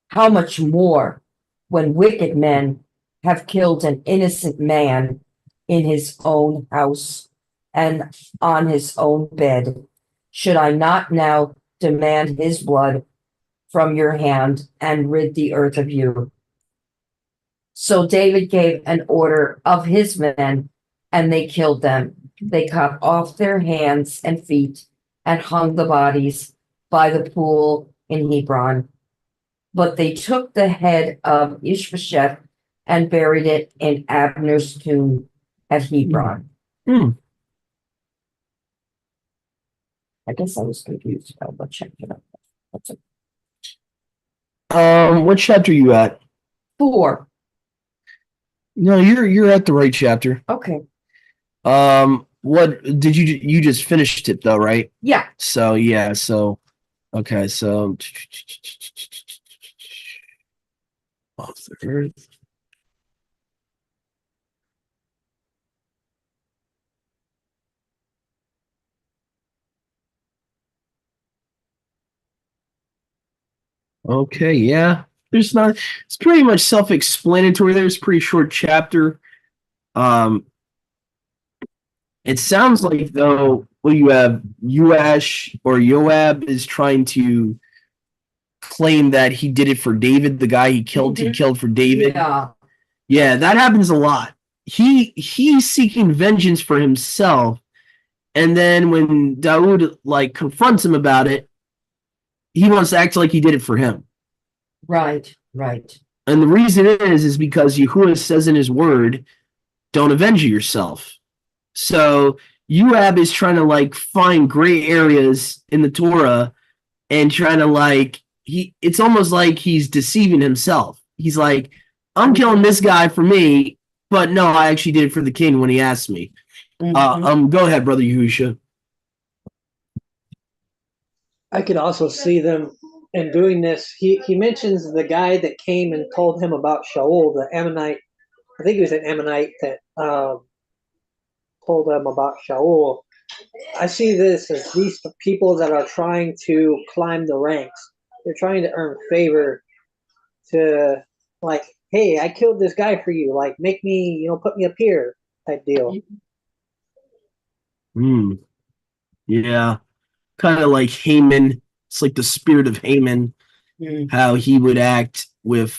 How much more when wicked men have killed an innocent man in his own house and on his own bed? Should I not now demand his blood from your hand and rid the earth of you? So David gave an order of his men, and they killed them. They cut off their hands and feet and hung the bodies by the pool in Hebron. But they took the head of Ishbosheth and buried it in Abner's tomb at Hebron. I guess I was confused about what chapter that was. What chapter are you at? 4. No, you're at the right chapter. Okay. What did you just finished it though, right? Yeah. So yeah, so okay, so off the earth. Okay, yeah. There's not, it's pretty much self-explanatory. There's a pretty short chapter. It sounds like though, well, you have Yoash or Joab is trying to claim that he did it for David, the guy he killed for David. Yeah. Yeah, that happens a lot. He's seeking vengeance for himself, and then when Daoud like confronts him about it, he wants to act like he did it for him. Right. And the reason is because Yahuwah says in his word, don't avenge yourself. So Joab is trying to like find gray areas in the Torah and trying to like, it's almost like he's deceiving himself. He's like, I'm killing this guy for me, but no, I actually did it for the king when he asked me. Go ahead, Brother Yahusha. I could also see them in doing this. He mentions the guy that came and told him about Shaul, the Ammonite. I think he was an Ammonite that told them about Shaul. I see this as these people that are trying to climb the ranks. They're trying to earn favor to, like, hey, I killed this guy for you. Like, make me, put me up here type deal. Yeah. Kind of like Haman. It's like the spirit of Haman, how he would act with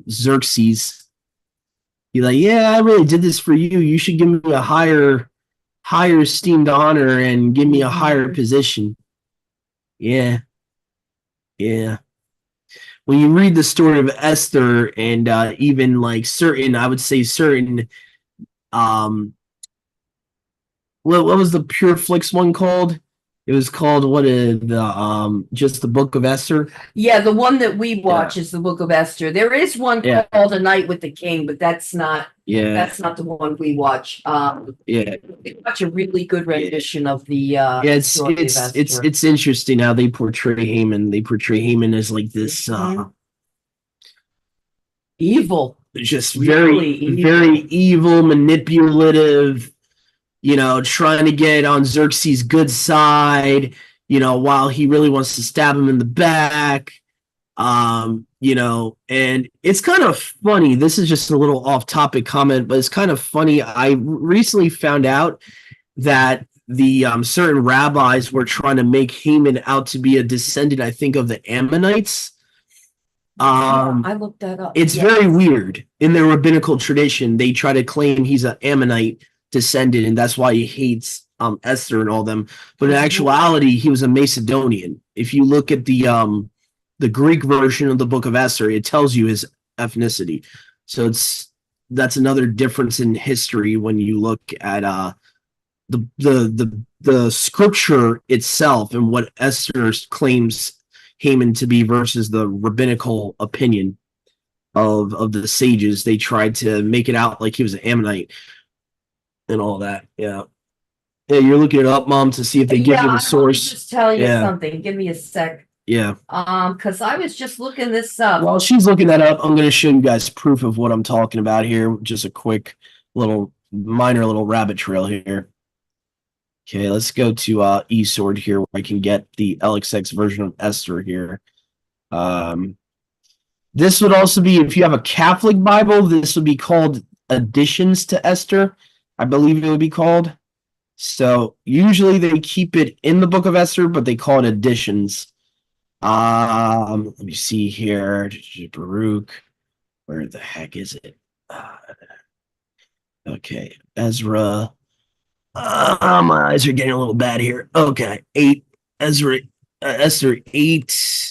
Xerxes. He's like, yeah, I really did this for you. You should give me a higher esteemed honor and give me a higher position. Yeah. Yeah. When you read the story of Esther and even like certain, I would say certain, what was the Pure Flix one called? It was called just the Book of Esther. Yeah, the one that we watch is the Book of Esther. There is one called A Night with the King, but that's not the one we watch. We watch a really good rendition of the it's interesting how they portray Haman. They portray Haman as like this evil, just very evil, manipulative, trying to get on Xerxes' good side, while he really wants to stab him in the back. And it's kind of funny. This is just a little off-topic comment, but it's kind of funny. I recently found out that the certain rabbis were trying to make Haman out to be a descendant, I think, of the Ammonites. I looked that up. It's very weird. In their rabbinical tradition, they try to claim he's an Ammonite descendant, and that's why he hates Esther and all them. But in actuality, he was a Macedonian. If you look at the Greek version of the Book of Esther, it tells you his ethnicity. So that's another difference in history when you look at the scripture itself and what Esther claims Haman to be versus the rabbinical opinion of the sages. They tried to make it out like he was an Ammonite and all that. Yeah, you're looking it up, Mom, to see if they give you the source. Just tell you something. Give me a sec. Yeah. Because I was just looking this up. While she's looking that up, I'm going to show you guys proof of what I'm talking about here. Just a quick minor little rabbit trail here. Okay, let's go to eSword here, where I can get the LXX version of Esther here. This would also be, if you have a Catholic Bible, this would be called Additions to Esther, I believe it would be called. So usually they keep it in the Book of Esther, but they call it additions. Let me see here. Baruch, where the heck is it? Okay, Ezra. My eyes are getting a little bad here. Okay, Esther 8.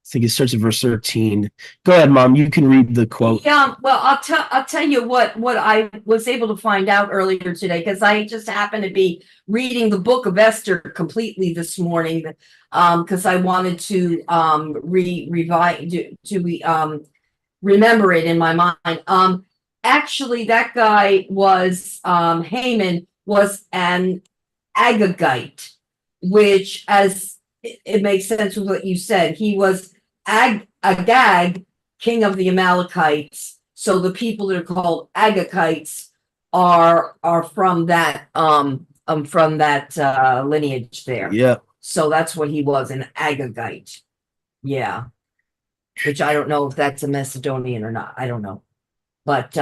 I think it starts at verse 13. Go ahead, Mom. You can read the quote. Yeah, well, I'll tell you what I was able to find out earlier today, because I just happened to be reading the Book of Esther completely this morning, because I wanted to remember it in my mind. Actually, that guy was Haman was an Agagite, which, as it makes sense with what you said, he was Agag, king of the Amalekites. So the people that are called Agagites are from that lineage there. Yeah. So that's what he was, an Agagite. Yeah. Which I don't know if that's a Macedonian or not. I don't know. But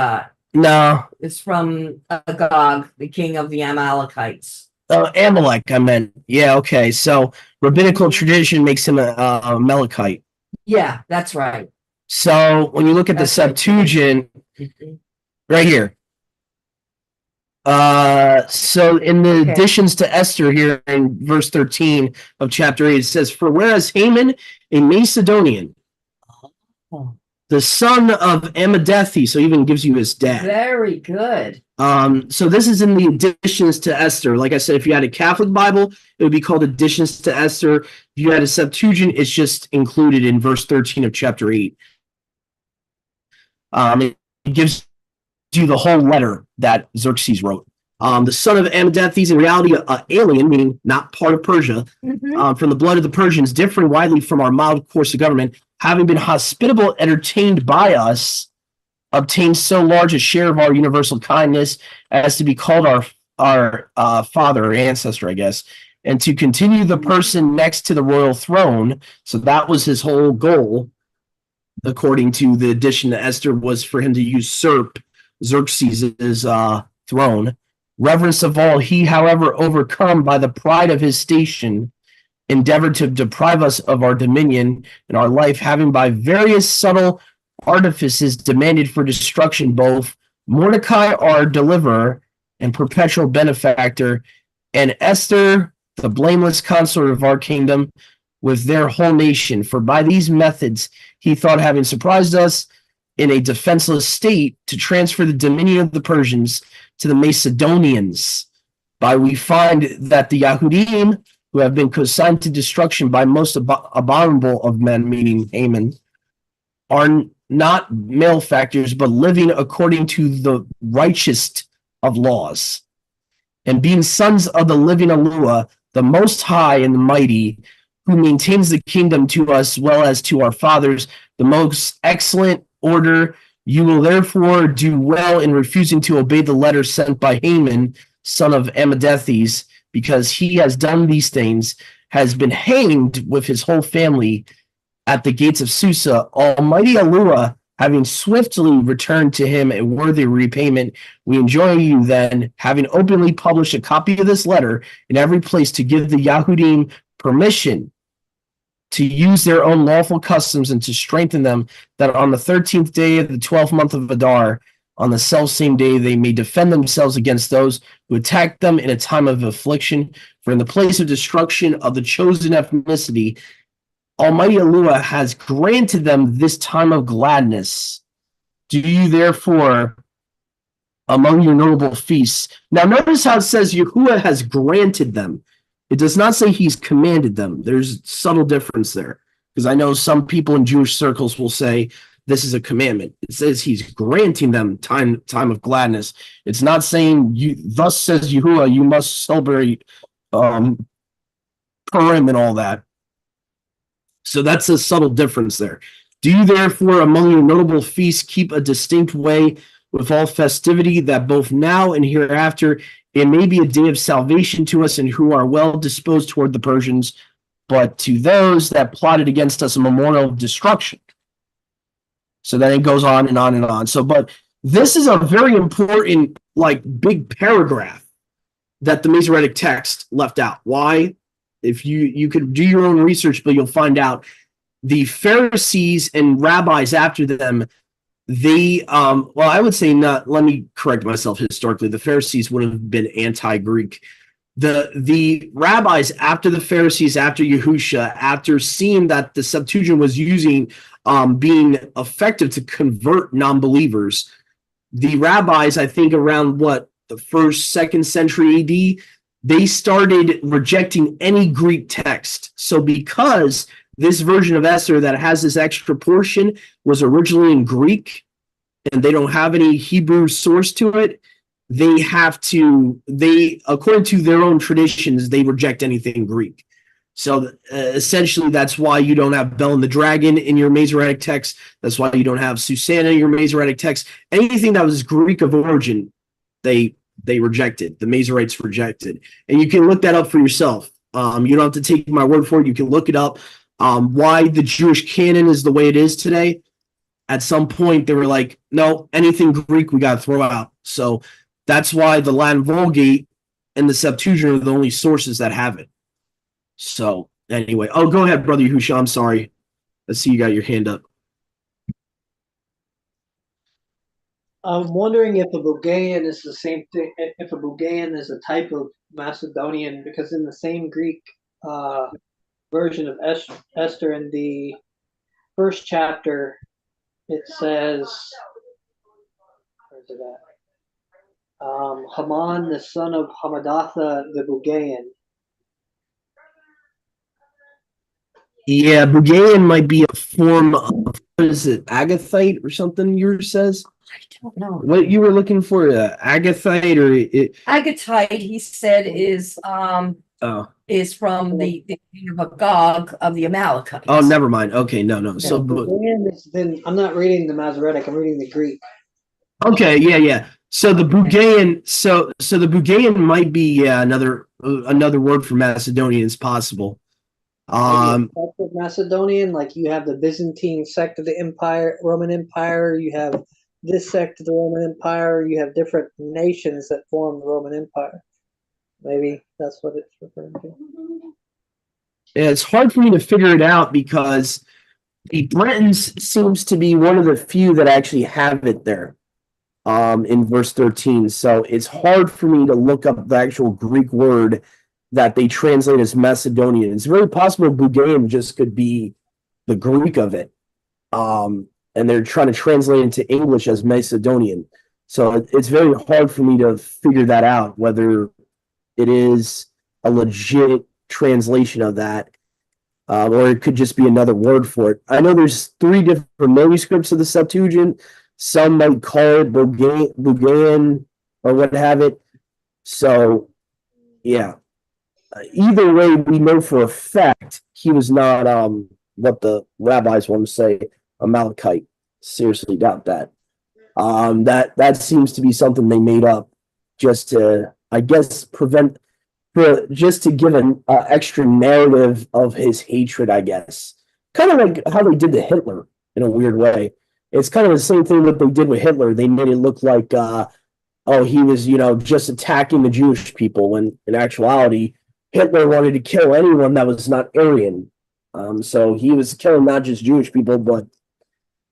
no, it's from Agag, the king of the Amalekites. Amalek, I meant. Yeah, okay. So rabbinical tradition makes him a Amalekite. Yeah, that's right. So when you look at the Septuagint, right here. So in the additions to Esther here in verse 13 of chapter 8, it says, "For whereas Haman, a Macedonian, the son of Amedethe," so even gives you his dad. Very good. So this is in the additions to Esther. Like I said, if you had a Catholic Bible, it would be called additions to Esther. If you had a Septuagint, it's just included in verse 13 of chapter 8. It gives you the whole letter that Xerxes wrote. The son of Amedethe is in reality an alien, meaning not part of Persia, from the blood of the Persians, differing widely from our mild course of government, having been hospitable, entertained by us, obtained so large a share of our universal kindness as to be called our our father or ancestor, I guess, and to continue the person next to the royal throne. So that was his whole goal, according to the addition to Esther, was for him to usurp Xerxes' throne. Reverence of all, he, however, overcome by the pride of his station, endeavored to deprive us of our dominion and our life, having by various subtle artifices demanded for destruction both Mordecai, our deliverer and perpetual benefactor, and Esther, the blameless consort of our kingdom, with their whole nation. For by these methods he thought, having surprised us in a defenseless state, to transfer the dominion of the Persians to the Macedonians. By we find that the Yahudim, who have been consigned to destruction by most abominable of men, meaning Haman, are not malefactors, but living according to the righteous of laws, and being sons of the living Alua, the Most High and the Mighty, who maintains the kingdom to us well as to our fathers, the most excellent order. You will therefore do well in refusing to obey the letter sent by Haman, son of Amestris, because he has done these things, has been hanged with his whole family at the gates of Susa. Almighty Alua, having swiftly returned to him a worthy repayment, we enjoin you then, having openly published a copy of this letter in every place, to give the Yahudim permission to use their own lawful customs and to strengthen them, that on the 13th day of the 12th month of Adar, on the selfsame day, they may defend themselves against those who attack them in a time of affliction. For in the place of destruction of the chosen ethnicity, Almighty Alua has granted them this time of gladness. Do you therefore, among your notable feasts. Now notice how it says Yahuwah has granted them. It does not say he's commanded them. There's subtle difference there. Because I know some people in Jewish circles will say this is a commandment. It says he's granting them time of gladness. It's not saying, thus says Yahuwah, you must celebrate Purim and all that. So that's a subtle difference there. Do you therefore among your notable feasts keep a distinct way with all festivity, that both now and hereafter it may be a day of salvation to us, and who are well disposed toward the Persians, but to those that plotted against us a memorial of destruction. So then it goes on and on and on. So, but this is a very important, like, big paragraph that the Masoretic text left out. Why? If you could do your own research, but you'll find out the Pharisees and rabbis after them, they, well, I would say not, let me correct myself historically. The Pharisees would have been anti-Greek. The rabbis after the Pharisees, after Yahusha, after seeing that the Septuagint was being effective to convert non-believers, the rabbis, I think around the first, second century AD, they started rejecting any Greek text. So because this version of Esther that has this extra portion was originally in Greek and they don't have any Hebrew source to it, according to their own traditions, they reject anything Greek. So essentially, that's why you don't have Bel and the Dragon in your Masoretic text. That's why you don't have Susanna in your Masoretic text. Anything that was Greek of origin, they rejected. The Masoretes rejected. And you can look that up for yourself. You don't have to take my word for it. You can look it up. Why the Jewish canon is the way it is today. At some point, they were like, no, anything Greek we got to throw out. So that's why the Latin Vulgate and the Septuagint are the only sources that have it. So anyway, go ahead, Brother Yahusha. I'm sorry. I see you got your hand up. I'm wondering if a Bulgarian is the same thing, if a Bulgarian is a type of Macedonian, because in the same Greek version of Esther, in the first chapter, it says, where's it at? Haman, the son of Hamadatha, the Bulgarian. Yeah, Bulgarian might be a form of, what is it, Agathite or something, yours says? I don't know. What you were looking for, Agathite or it? Agatite, he said, is from the king of Agag of the Amalekites. Oh, never mind. Okay, no. Yeah, So Bulgarian is then, I'm not reading the Masoretic, I'm reading the Greek. okay, yeah. So the Bulgarian, so the Bulgarian might be another word for Macedonian is possible. Maybe a sect of Macedonian, like you have the Byzantine sect of the Empire, Roman Empire. You have this sect of the Roman Empire. You have different nations that form the Roman Empire. Maybe that's what it's referring to. Yeah, it's hard for me to figure it out because the Bretons seems to be one of the few that actually have it there. In verse 13. So it's hard for me to look up the actual Greek word that they translate as Macedonian. It's very possible Bulgarian just could be the Greek of it. And they're trying to translate into English as Macedonian. So it's very hard for me to figure that out, whether it is a legit translation of that, or it could just be another word for it. I know there's 3 different manuscripts of the Septuagint. Some might call it Bulgarian or what have it. So, yeah. Either way, we know for a fact he was not what the rabbis want to say, a Amalekite. Seriously doubt that. That seems to be something they made up just to, I guess, just to give an extra narrative of his hatred, I guess. Kind of like how they did to Hitler in a weird way. It's kind of the same thing that they did with Hitler. They made it look like, he was, just attacking the Jewish people, when in actuality, Hitler wanted to kill anyone that was not Aryan. So he was killing not just Jewish people, but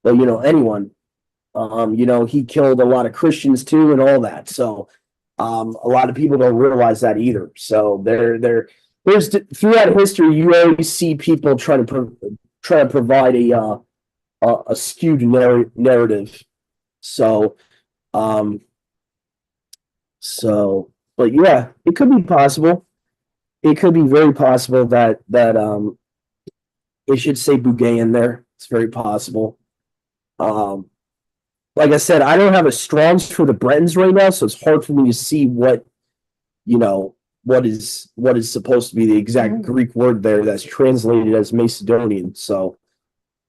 anyone. He killed a lot of Christians too, and all that. So a lot of people don't realize that either. So there's throughout history, you always see people trying to provide a skewed narrative. So, but yeah, it could be possible. It could be very possible that it should say Bouguet in there. It's very possible. Like I said, I don't have a Strong's for the Bretons right now, so it's hard for me to see what is supposed to be the exact Greek word there that's translated as Macedonian. So,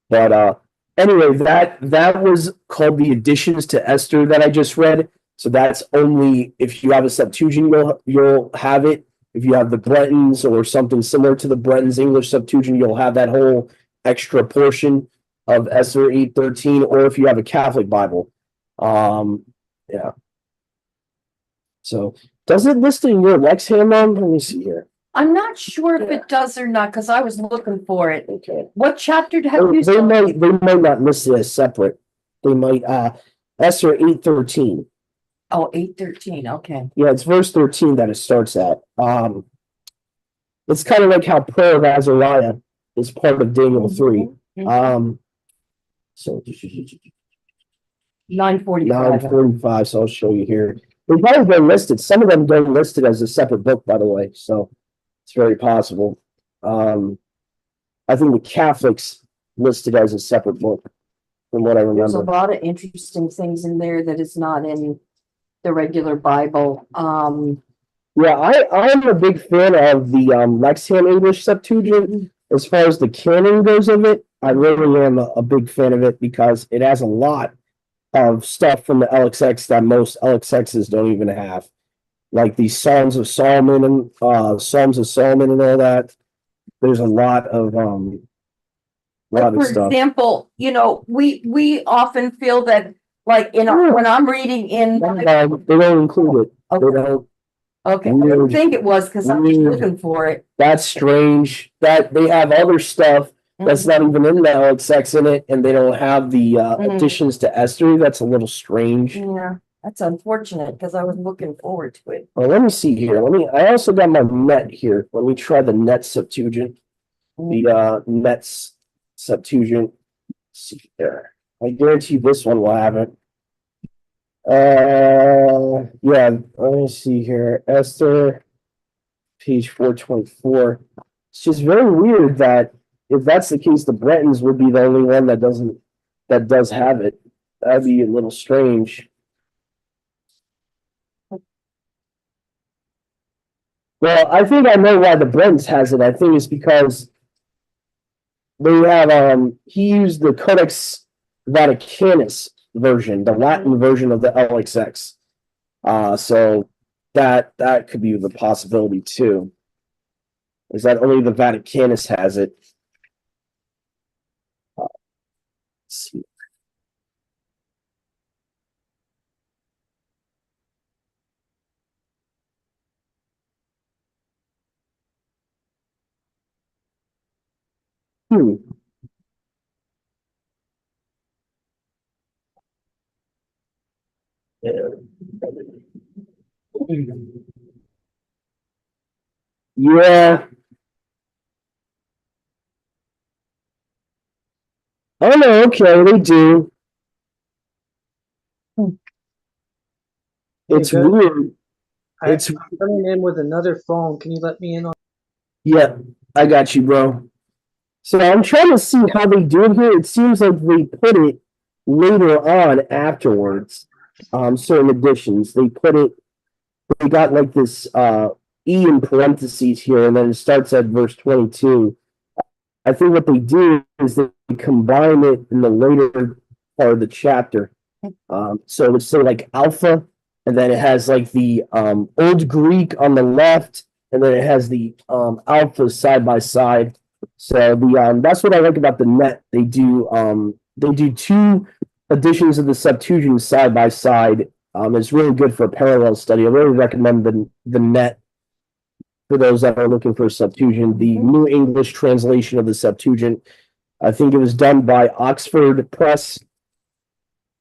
but anyway, that was called the additions to Esther that I just read. So that's only if you have a Septuagint, you'll have it. If you have the Bretons or something similar to the Bretons English Septuagint, you'll have that whole extra portion of Esther 8:13. Or if you have a Catholic Bible, yeah. So does it list in your Lexham on? Let me see here. I'm not sure if it does or not, because I was looking for it. Okay. What chapter have you? They might not list it as separate. They might Esther 8:13. Oh, 8:13. Okay. Yeah, it's verse 13 that it starts at. It's kind of like how prayer of Azariah is part of Daniel 3. So 9:45. 9:45. So I'll show you here. They've probably been listed. Some of them don't list it as a separate book, by the way. So it's very possible. I think the Catholics listed as a separate book, from what I remember. There's a lot of interesting things in there that is not in the regular Bible. Yeah, I'm a big fan of the Lexham English Septuagint. As far as the canon goes of it, I really am a big fan of it because it has a lot of stuff from the LXX that most LXXs don't even have, like the Psalms of Solomon and all that. There's a lot of For stuff. example, we often feel that, like when I'm reading in, They don't include it. Okay. They don't. Okay, I didn't think it was because I was looking for it. That's strange. That they have other stuff that's not even in the LXX in it, and they don't have the additions to Esther. That's a little strange. Yeah, that's unfortunate because I was looking forward to it. Well, let me see here. I also got my net here. Let me try the net Septuagint. The Nets Septuagint. Let's see there. I guarantee this one will have it. Yeah, let me see here. Esther, page 424. It's just very weird that if that's the case, the Bretons would be the only one that does have it. That'd be a little strange. Well, I think I know why the Bretons has it. I think it's because they have he used the Codex Vaticanus version, the Latin version of the LXX. So that could be the possibility too. Is that only the Vaticanus has it? Let's see. Hmm. Yeah. Oh no, okay, they do. It's good. weird. It's I'm coming in with another phone. Can you let me in on? yeah, I got you, bro. So I'm trying to see how they do it here. It seems like they put it later on afterwards. Certain editions. They got like this E in parentheses here, and then it starts at verse 22. I think what they do is they combine it in the later part of the chapter. So it's say like alpha, and then it has like the old Greek on the left, and then it has the alpha side by side. So that's what I like about the net. They do two editions of the Septuagint side by side. It's really good for a parallel study. I really recommend the net for those that are looking for a Septuagint. The New English translation of the Septuagint. I think it was done by Oxford Press.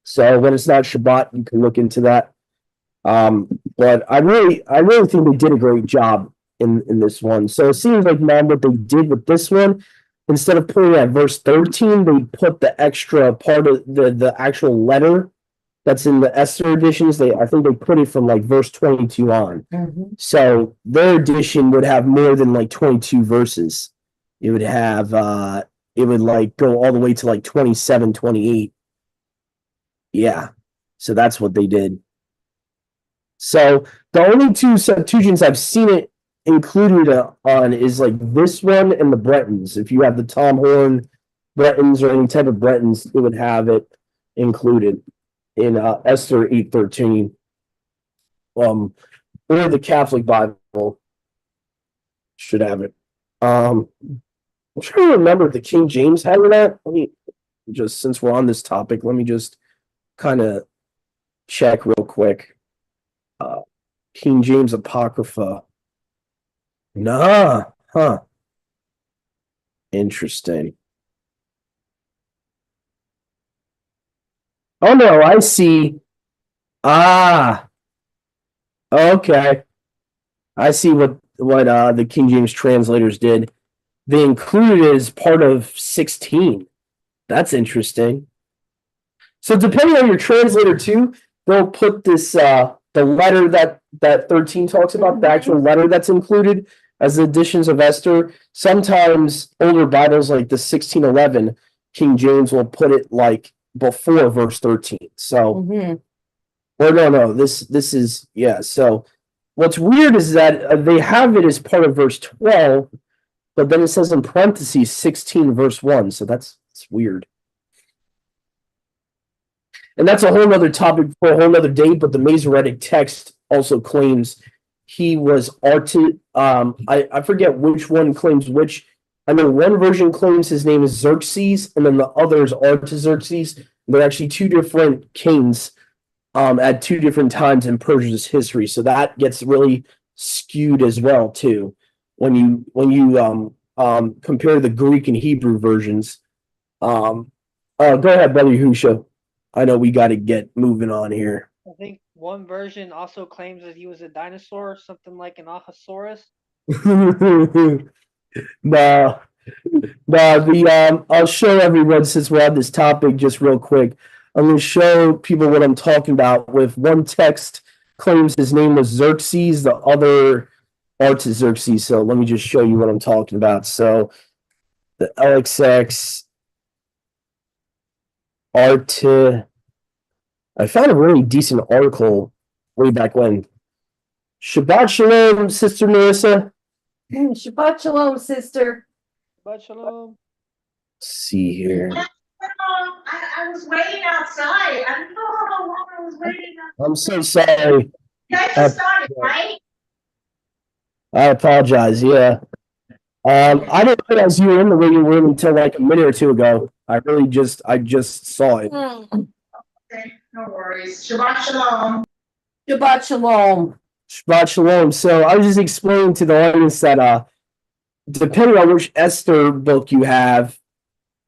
So when it's not Shabbat, you can look into that. But I really think they did a great job in this one. So it seems like now what they did with this one, instead of putting at verse 13, they put the extra part of the actual letter that's in the Esther editions. I think they put it from like verse 22 on. So their edition would have more than like 22 verses. It would have it would like go all the way to like 27, 28. Yeah. So that's what they did. So the only two Septuagints I've seen it included on is like this one and the Bretons. If you have the Tom Horn Bretons or any type of Bretons, it would have it included in Esther 8:13. Or the Catholic Bible should have it. I'm trying to remember if the King James had that. Let me just, since we're on this topic, let me just kind of check real quick. King James Apocrypha. Nah, huh. Interesting. Oh no, I see. Ah, okay. I see what the King James translators did. They included it as part of 16. That's interesting. So depending on your translator too, they'll put this the letter that 13 talks about, the actual letter that's included as additions of Esther. Sometimes older Bibles like the 1611 King James will put it like before verse 13. So or no, this is yeah. So what's weird is that they have it as part of verse 12, but then it says in parentheses 16 verse 1. So that's weird. And that's a whole other topic for a whole other day, but the Masoretic text also claims he was I forget which one claims which. I know one version claims his name is Xerxes, and then the other is Artaxerxes. They're actually two different kings at two different times in Persia's history. So that gets really skewed as well too when you compare the Greek and Hebrew versions. Go ahead, Brother Husha. I know we got to get moving on here. I think one version also claims that he was a dinosaur, something like an Achosaurus. No, I'll show everyone since we're on this topic just real quick. I'm going to show people what I'm talking about. With one text claims his name was Xerxes, the other Artaxerxes. So let me just show you what I'm talking about. So the LXX I found a really decent article way back when. Shabbat Shalom, Sister Marissa. Shabbat shalom, sister. Shabbat shalom. Let's see here. I was waiting outside. I don't know how long I was waiting outside. I'm so sorry. guys just started, right? I apologize. Yeah. I didn't realize you were in the waiting room until like a minute or two ago. I just saw it. Okay, no worries. Shabbat shalom. Shabbat shalom. Shabbat shalom. So I was just explaining to the audience that depending on which Esther book you have,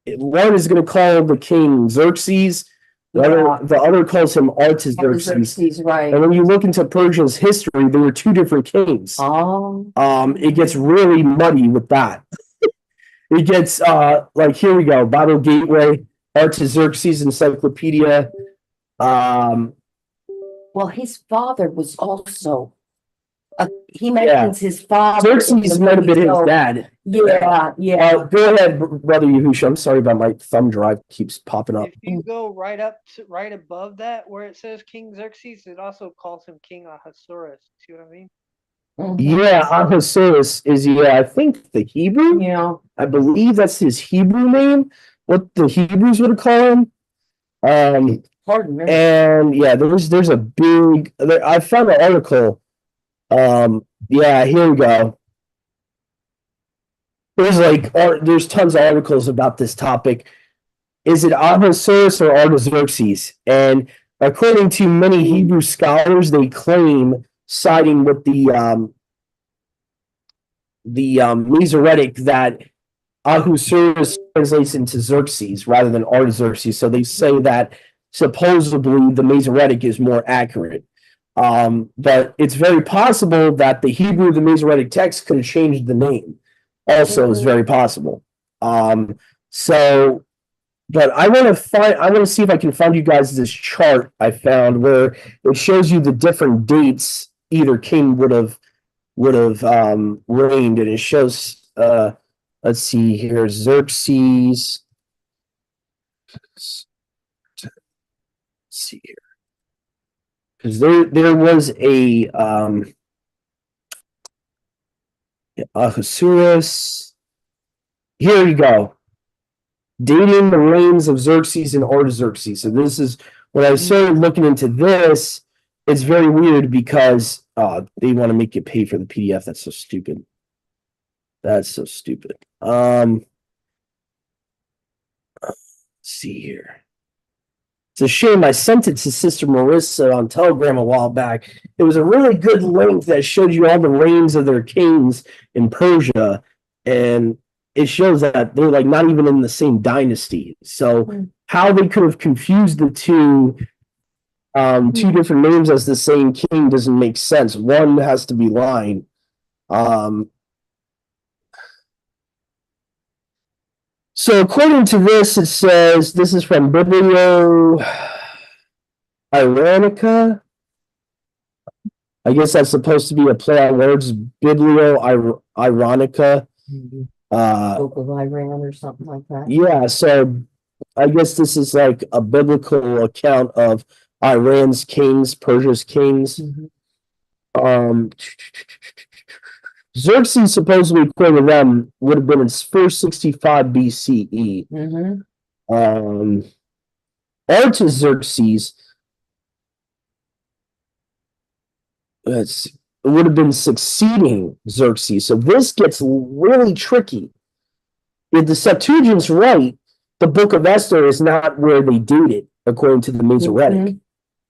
one is going to call the king Xerxes, the other calls him Artaxerxes. Artaxerxes, right. And when you look into Persia's history, there were two different kings. Oh. It gets really muddy with that. It gets like, here we go, Bible Gateway, Artaxerxes Encyclopedia. Well, his father was also. He mentions his father. Xerxes might have been his dad. Yeah. Go ahead, Brother Yahusha. I'm sorry about my thumb drive keeps popping up. If you go right up to right above that where it says King Xerxes, it also calls him King Ahasuerus. See what I mean? Yeah, Ahasuerus is, I think the Hebrew. Yeah. I believe that's his Hebrew name. What the Hebrews would call him. Pardon me. And yeah, there's a big. I found an article. Yeah, here we go. There's tons of articles about this topic. Is it Ahasuerus or Artaxerxes? And according to many Hebrew scholars, they claim, siding with the Masoretic, that Ahasuerus translates into Xerxes rather than Artaxerxes. So they say that supposedly the Masoretic is more accurate. But it's very possible that the Hebrew of the Masoretic text could have changed the name. Also, is very possible. But I want to see if I can find you guys this chart I found where it shows you the different dates either king would have reigned, and it shows. Let's see here, Xerxes. Let's see here. Because there was a Ahasuerus. Here you go. Dating the reigns of Xerxes and Artaxerxes. So this is when I started looking into this. It's very weird because they want to make you pay for the PDF. That's so stupid. That's so stupid. Let's see here. It's a shame I sent it to Sister Marissa on Telegram a while back. It was a really good link that showed you all the reigns of their kings in Persia, and it shows that they're like not even in the same dynasty. So how they could have confused the two different names as the same king doesn't make sense. One has to be lying. So according to this, it says, this is from Biblio Iranica. I guess that's supposed to be a play on words, Biblio Iranica. Book of Iran or something like that. Yeah, so I guess this is like a biblical account of Iran's kings, Persia's kings. Xerxes, supposedly according to them, would have been in 465 BCE. Artaxerxes would have been succeeding Xerxes. So this gets really tricky. If the Septuagint's right, the Book of Esther is not where they date it, according to the Masoretic.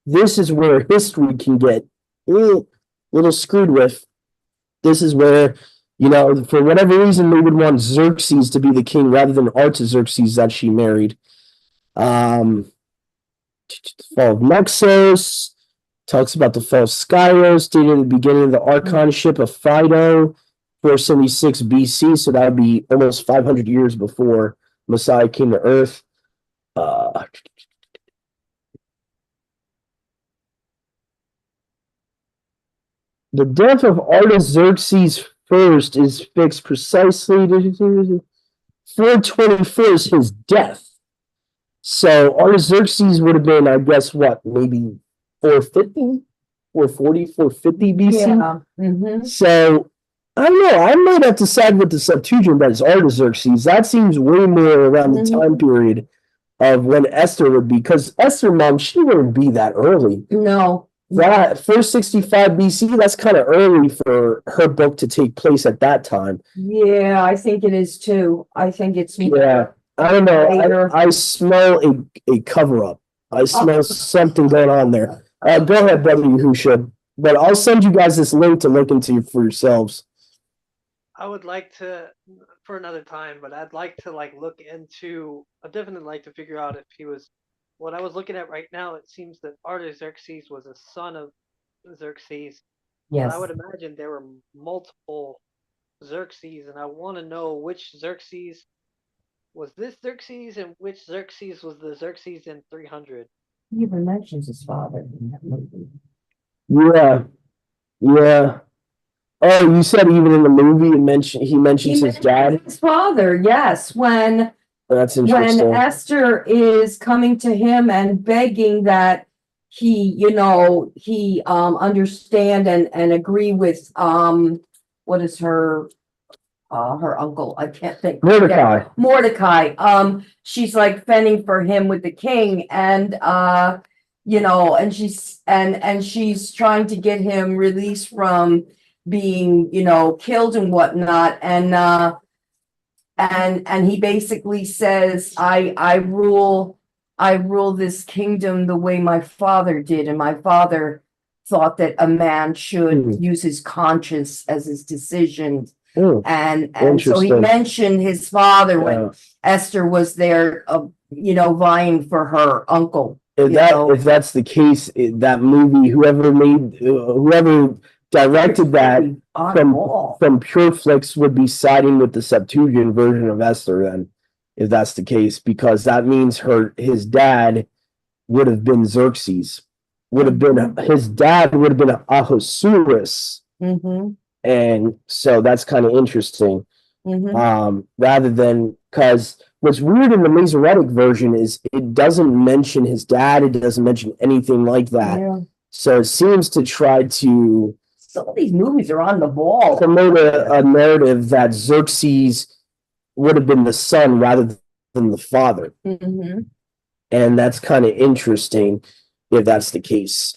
This is where history can get a little screwed with. This is where, for whatever reason, they would want Xerxes to be the king rather than Artaxerxes that she married. Fall of Naxos talks about the fall of Skyros, dated at the beginning of the archonship of Fido, 476 BC. So that would be almost 500 years before Messiah came to earth. The death of Artaxerxes first is fixed precisely. 424 is his death. So Artaxerxes would have been, I guess, maybe 450, 440, 450 BC? Yeah. So, I don't know. I might have to side with the Septuagint that is Artaxerxes. That seems way more around the time period of when Esther would be. Because Esther, Mom, she wouldn't be that early. No. That 465 BC, that's kind of early for her book to take place at that time. Yeah, I think it is too. I think it's Yeah, I don't know. later. I smell a cover up. I smell something going on there. Go ahead, brother Yahusha. But I'll send you guys this link to look into for yourselves. I would like to for another time, but I'd like to like look into. I'd definitely like to figure out if he was. What I was looking at right now, it seems that Artaxerxes was a son of Xerxes. But Yes. I would imagine there were multiple Xerxes, and I want to know which Xerxes was this Xerxes and which Xerxes was the Xerxes in 300. He even mentions his father in that movie. Yeah, yeah. Oh, you said even in the movie he mentions his dad. His father, yes. That's When interesting. Esther is coming to him and begging that he understand and agree with what is her uncle? I can't think. Mordecai. Mordecai. She's like fending for him with the king, and and she's trying to get him released from being, killed and whatnot, and he basically says, I rule this kingdom the way my father did, and my father thought that a man should use his conscience as his decision. And so he Interesting. mentioned his father Yeah. when Esther was there, vying for her uncle. If that's the case, that movie, whoever directed that from Pureflix would be siding with the Septuagint version of Esther then, if that's the case, because that means his dad would have been Xerxes, his dad would have been Ahasuerus. And so that's kind of interesting. Rather than, because what's weird in the Masoretic version is it doesn't mention his dad, it doesn't mention anything like that. Yeah. So it seems to try to some of these movies are on the ball. Promote a narrative that Xerxes would have been the son rather than the father. And that's kind of interesting if that's the case.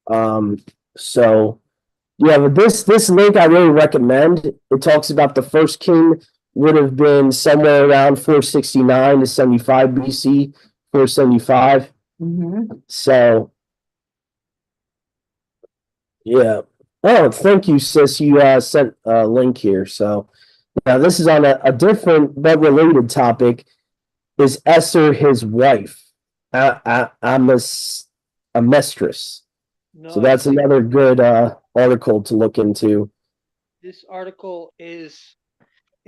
So yeah, but this link I really recommend. It talks about the first king would have been somewhere around 469 to 75 BC, 475. So yeah. Oh, thank you, sis. You sent a link here. So now this is on a different but related topic. Is Esther his wife? Amestris. No, So that's another good article to look into. This article it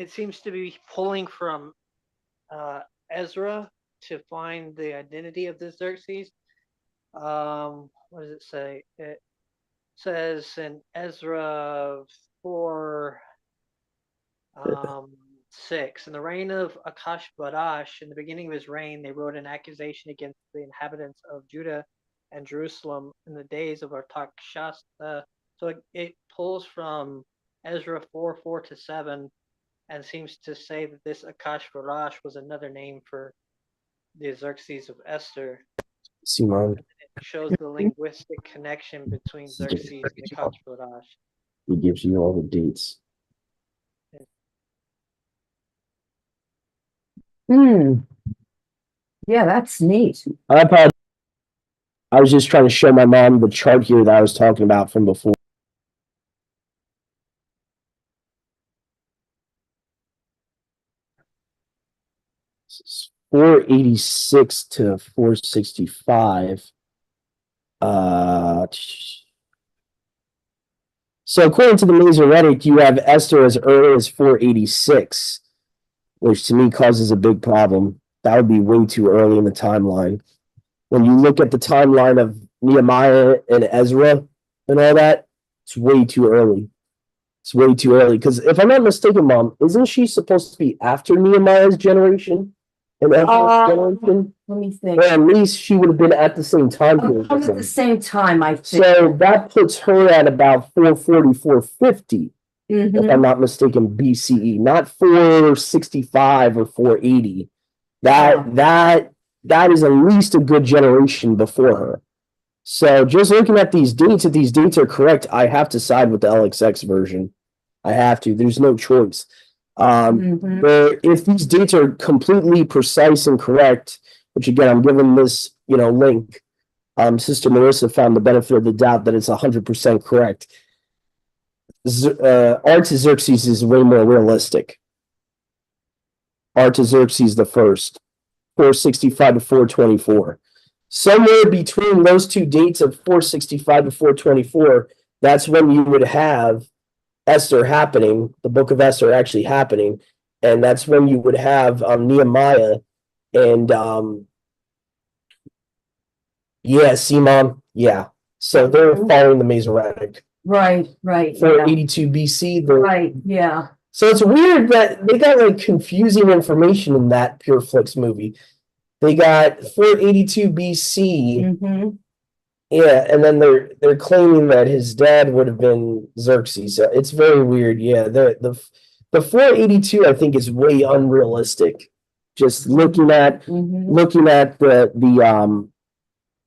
seems to be pulling from Ezra to find the identity of this Xerxes. What does it say? It says in Ezra 4, 6, in the reign of Achashverosh, in the beginning of his reign, they wrote an accusation against the inhabitants of Judah and Jerusalem in the days of Artaxerxes. So it pulls from Ezra 4, to 7, and seems to say that this Achashverosh was another name for the Xerxes of Esther. Simon. It shows the linguistic connection between Xerxes and Achashverosh. He gives you all the dates. Yeah, that's neat. I was just trying to show my mom the chart here that I was talking about from before. It's 486 to 465. So according to the Masoretic, you have Esther as early as 486, which to me causes a big problem. That would be way too early in the timeline. When you look at the timeline of Nehemiah and Ezra and all that, it's way too early. It's way too early. Because if I'm not mistaken, Mom, isn't she supposed to be after Nehemiah's generation and Ezra's generation? Let me think. Or at least she would have been at the same time period. At the same time, I think. So that puts her at about 440, 450, if I'm not mistaken, BCE, not 465 or 480. That is at least a good generation before her. So just looking at these dates, if these dates are correct, I have to side with the LXX version. I have to. There's no choice. But if these dates are completely precise and correct, which again, I'm giving this, link. Sister Marissa found the benefit of the doubt that it's 100% correct. Artaxerxes is way more realistic. Artaxerxes the first, 465 to 424. Somewhere between those two dates of 465 to 424, that's when you would have Esther happening, the book of Esther actually happening, and that's when you would have Nehemiah and Simon, So they're following the Masoretic. Right. 482 BC. Right. Yeah. So it's weird that they got like confusing information in that Pure Flix movie. They got 482 BC. Yeah, and then they're claiming that his dad would have been Xerxes. So it's very weird. Yeah, the 482 I think is way unrealistic. Just looking at the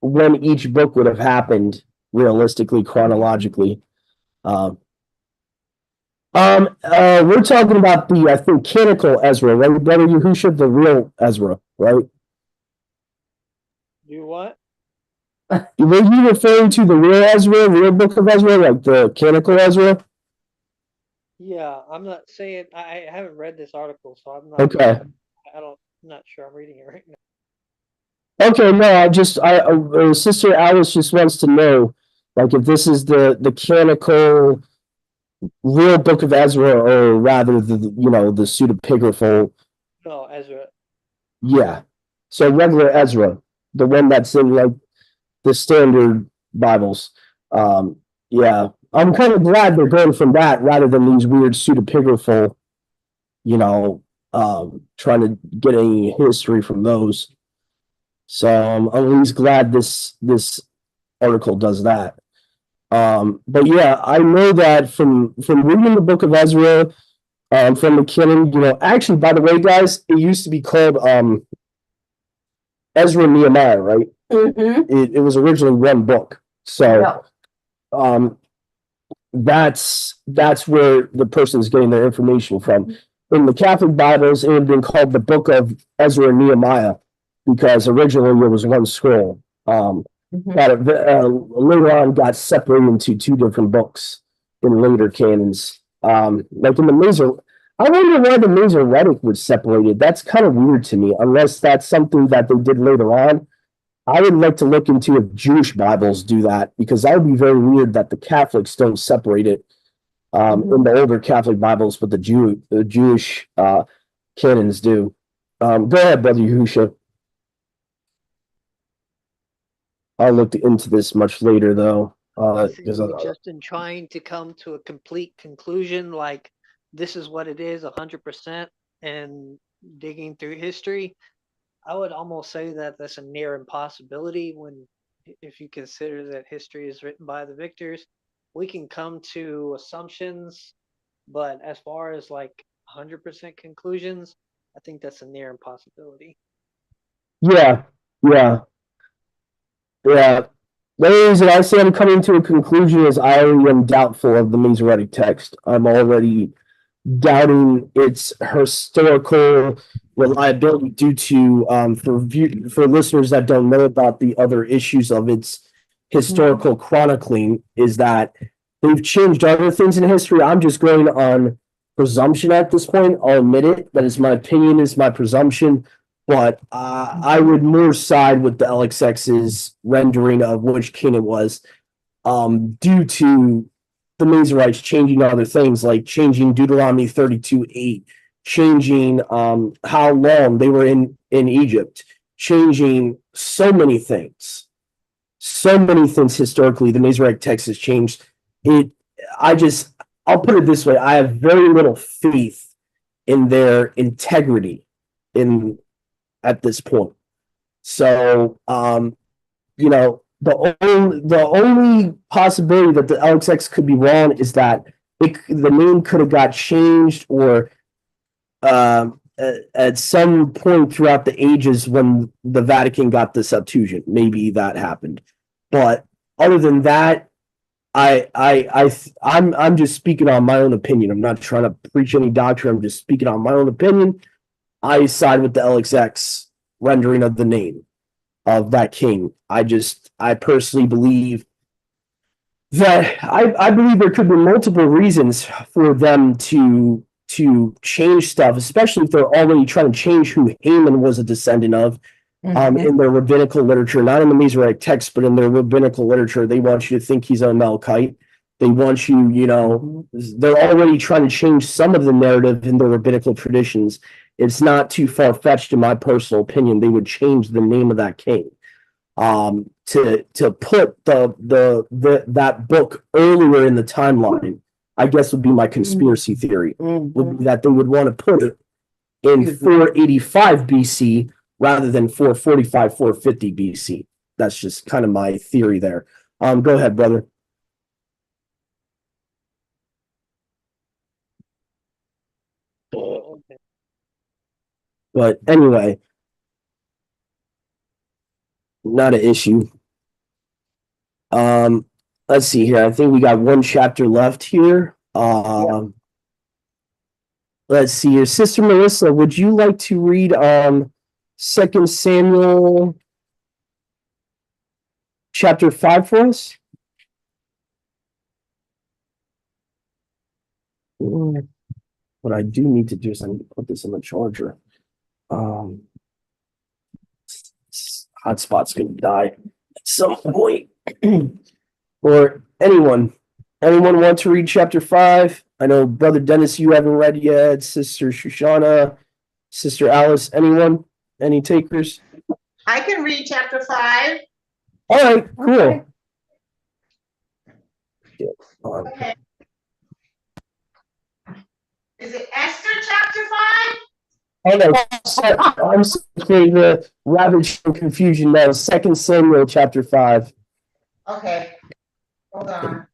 when each book would have happened realistically, chronologically. We're talking about the I think canonical Ezra, right, Brother Yahusha, the real Ezra, right? You what? Were you referring to the real Ezra, real book of Ezra, like the canonical Ezra? Yeah, I'm not saying I haven't read this article, so I'm not. Okay. I'm not sure I'm reading it right now. Okay, no, Sister Alice just wants to know, like, if this is the canonical real book of Ezra, or rather the pseudepigraphal. No, Ezra. Yeah. So regular Ezra, the one that's in like the standard Bibles. Yeah. I'm kind of glad they're going from that rather than these weird pseudepigraphal, trying to get any history from those. So I'm at least glad this article does that. But yeah, I know that from reading the book of Ezra, from the canon, actually, by the way, guys, it used to be called Ezra and Nehemiah, right? It was originally one book. So that's where the person's getting their information from. In the Catholic Bibles, it would have been called the book of Ezra and Nehemiah, because originally it was one scroll. But later on got separated into two different books in later canons. Like in the I wonder why the Masoretic was separated. That's kind of weird to me, unless that's something that they did later on. I would like to look into if Jewish Bibles do that, because that would be very weird that the Catholics don't separate it in the older Catholic Bibles, but the Jewish canons do. Go ahead, Brother Yahusha. I'll look into this much later, though. Just in trying to come to a complete conclusion, like this is what it is 100%, and digging through history, I would almost say that that's a near impossibility if you consider that history is written by the victors. We can come to assumptions, but as far as like 100% conclusions, I think that's a near impossibility. Yeah. The only reason I say I'm coming to a conclusion is I already am doubtful of the Masoretic text. I'm already doubting its historical reliability due to, for listeners that don't know about the other issues of its historical chronicling, is that they've changed other things in history. I'm just going on presumption at this point. I'll admit it. That is my opinion, is my presumption. But I would more side with the LXX's rendering of which king it was, due to the Masoretes changing other things, like changing Deuteronomy 32:8, changing how long they were in Egypt, changing so many things historically. The Masoretic text has changed. I'll put it this way: I have very little faith in their integrity at this point. So, the only possibility that the LXX could be wrong is that the name could have got changed, or at some point throughout the ages when the Vatican got the Septuagint, maybe that happened. But other than that, I'm just speaking on my own opinion. I'm not trying to preach any doctrine. I'm just speaking on my own opinion. I side with the LXX rendering of the name of that king. I personally believe that I believe there could be multiple reasons for them to change stuff, especially if they're already trying to change who Haman was a descendant of. In their rabbinical literature, not in the Masoretic text, but in their rabbinical literature, they want you to think he's a Amalekite. They want you, they're already trying to change some of the narrative in the rabbinical traditions. It's not too far fetched, in my personal opinion. They would change the name of that king, to put that book earlier in the timeline. I guess would be my conspiracy theory. Would be that they would want to put it in 485 BC rather than 445, 450 BC. That's just kind of my theory there. Go ahead, brother. But anyway, not an issue. Let's see here. I think we got one chapter left here. Let's see here. Sister Melissa, would you like to read 2 Samuel chapter 5 for us? What I do need to do is I need to put this in the charger. Hotspot's gonna die at some point. Or anyone want to read chapter 5? I know Brother Dennis, you haven't read yet. Sister Shoshana, Sister Alice, anyone? Any takers? I can read chapter 5. All right, cool. Okay. Is it Esther chapter 5? Oh no, I'm sorry, the ravage and confusion now. 2 Samuel chapter 5. Okay. Hold on.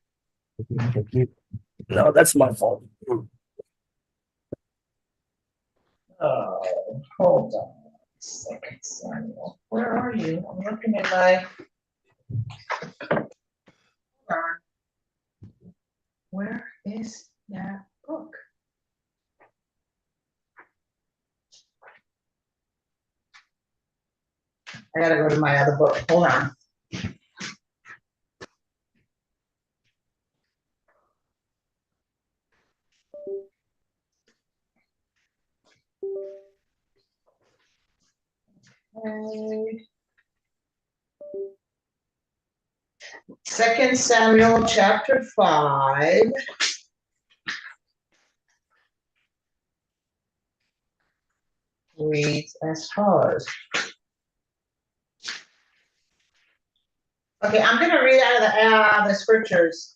No, that's my fault. Oh, hold on. 2 Samuel. Where are you? I'm looking at my. Hold on. Where is that book? I gotta go to my other book. Hold on. Okay. 2 Samuel chapter 5. Reads as follows. Okay, I'm going to read out of the scriptures.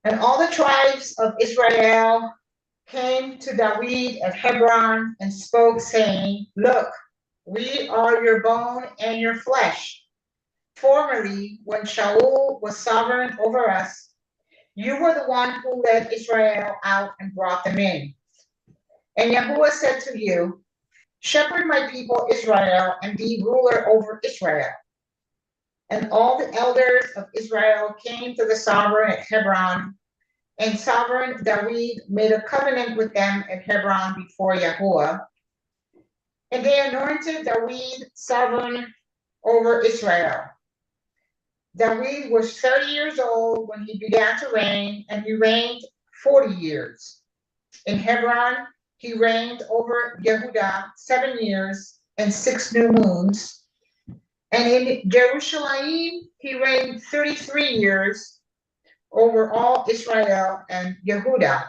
And all the tribes of Israel came to David at Hebron and spoke, saying, "Look, we are your bone and your flesh. Formerly, when Shaul was sovereign over us, you were the one who led Israel out and brought them in. And Yahuwah said to you, shepherd my people Israel and be ruler over Israel. And all the elders of Israel came to the sovereign at Hebron, and sovereign David made a covenant with them at Hebron before Yahuwah. And they anointed David sovereign over Israel. David was 30 years old when he began to reign, and he reigned 40 years. In Hebron, he reigned over Yehudah 7 years and 6 new moons. And in Jerusalem, he reigned 33 years over all Israel and Yehudah.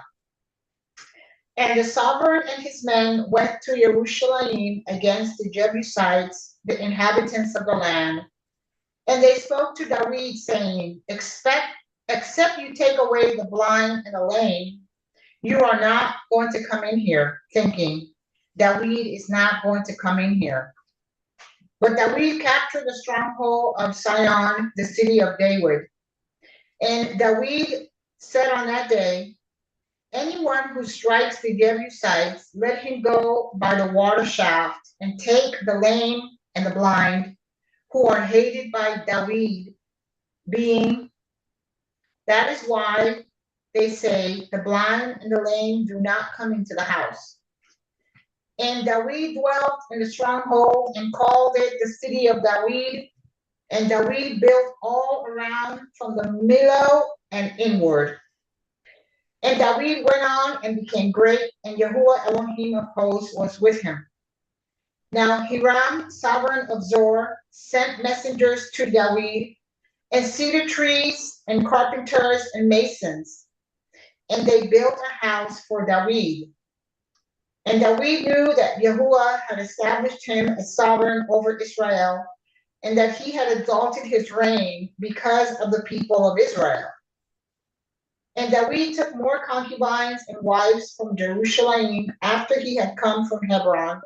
And the sovereign and his men went to Jerusalem against the Jebusites, the inhabitants of the land. And they spoke to David, saying, except you take away the blind and the lame, you are not going to come in here, thinking, David is not going to come in here. But David captured the stronghold of Sion, the city of David. And David said on that day, anyone who strikes the Jebusites, let him go by the water shaft and take the lame and the blind, who are hated by David, being, that is why they say the blind and the lame do not come into the house. And David dwelt in the stronghold and called it the city of David. And David built all around from the Millo and inward. And David went on and became great, and Yahuwah Elohim of hosts was with him. Now Hiram, sovereign of Zor, sent messengers to David, and cedar trees, and carpenters, and masons. And they built a house for David. And David knew that Yahuwah had established him as sovereign over Israel, and that he had exalted his reign because of the people of Israel. And David took more concubines and wives from Jerusalem after he had come from Hebron.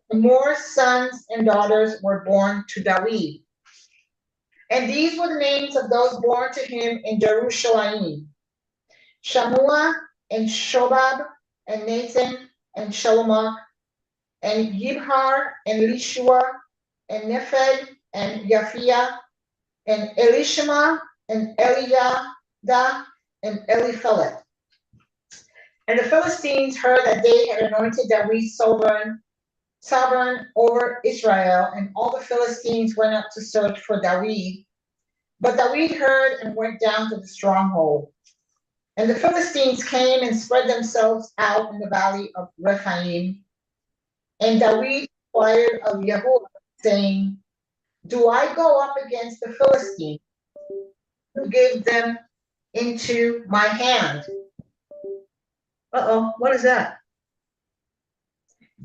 And more sons and daughters were born to David. And these were the names of those born to him in Jerusalem: Shammua, and Shobab, and Nathan, and Shalomah, and Yibhar, and Elishua, and Nepheg, and Yaphia, and Elishama, and Eliada, and Eliphelet. And the Philistines heard that they had anointed David sovereign over Israel, and all the Philistines went up to search for David. But David heard and went down to the stronghold. And the Philistines came and spread themselves out in the valley of Rephaim. And David inquired of Yahuwah, saying, do I go up against the Philistines, who gave them into my hand? What is that?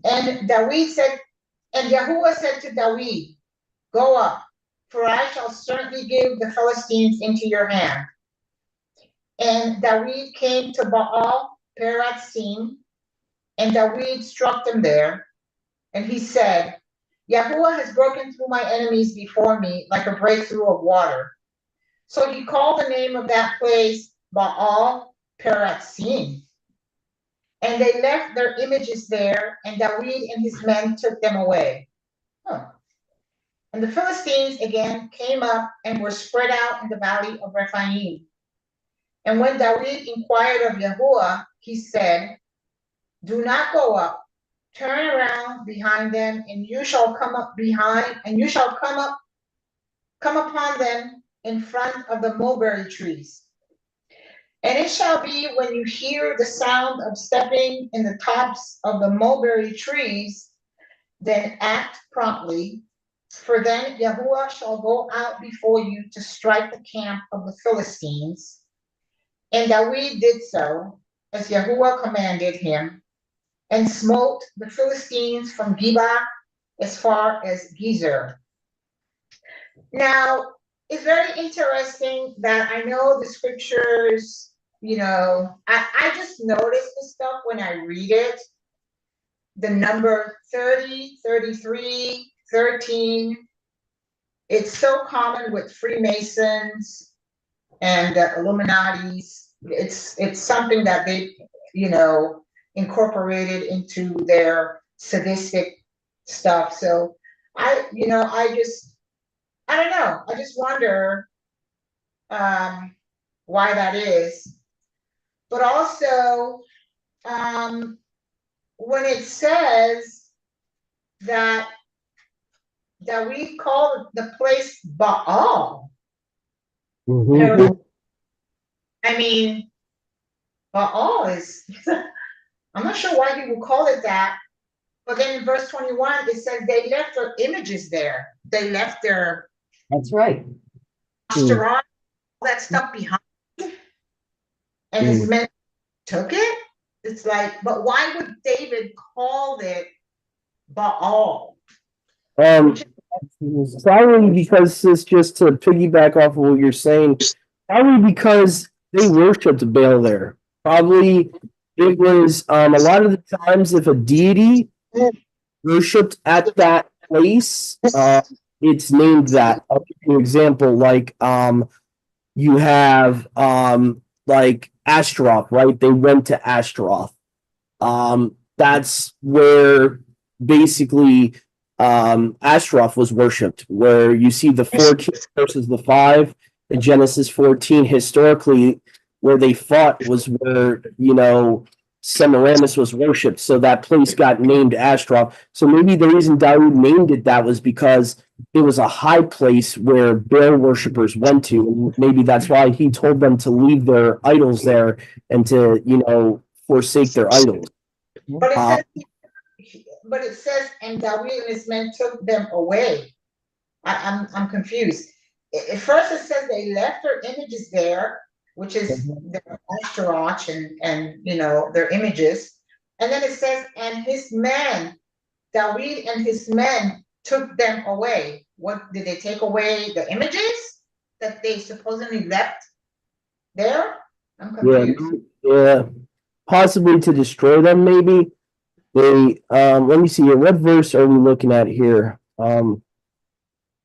And David said, and Yahuwah said to David, go up, for I shall certainly give the Philistines into your hand. And David came to Baal Perazim, and David struck them there. And he said, Yahuwah has broken through my enemies before me like a breakthrough of water. So he called the name of that place Baal Perazim. And they left their images there, and David and his men took them away. And the Philistines again came up and were spread out in the valley of Rephaim. And when David inquired of Yahuwah, he said, do not go up. Turn around behind them, and you shall come up behind, and you shall come upon them in front of the mulberry trees. And it shall be when you hear the sound of stepping in the tops of the mulberry trees, then act promptly, for then Yahuwah shall go out before you to strike the camp of the Philistines. And David did so, as Yahuwah commanded him, and smote the Philistines from Geba as far as Gezer. Now, it's very interesting that I know the scriptures, I just notice this stuff when I read it. The number 30, 33, 13, it's so common with Freemasons and Illuminatis. It's something that they, incorporated into their sadistic stuff. So I don't know. I just wonder why that is. But also, when it says that we call the place Baal, I mean, Baal is, I'm not sure why he would call it that, but then in verse 21, it says they left their images there. They left their... That's right. All that stuff behind. And his men took it. It's like, but why would David call it Baal? Probably because it's just to piggyback off of what you're saying, probably because they worshipped Baal there. Probably it was a lot of the times if a deity worshipped at that place, it's named that. I'll give you an example, like you have like Ashtaroth, right? They went to Ashtaroth. That's where basically Ashtaroth was worshipped, where you see the 4 kings versus the 5. in Genesis 14, historically, where they fought was where, Semiramis was worshipped. So that place got named Ashtaroth. So maybe the reason Dawood named it that was because it was a high place where Baal worshippers went to. And maybe that's why he told them to leave their idols there and to, forsake their idols. But it says, and David and his men took them away. I'm confused. At first it says they left their images there, which is their Ashtaroth and their images. And then it says, and his men, David and his men took them away. What did they take away? The images that they supposedly left there? I'm confused. Yeah, possibly to destroy them, maybe. They let me see here. What verse are we looking at here? Let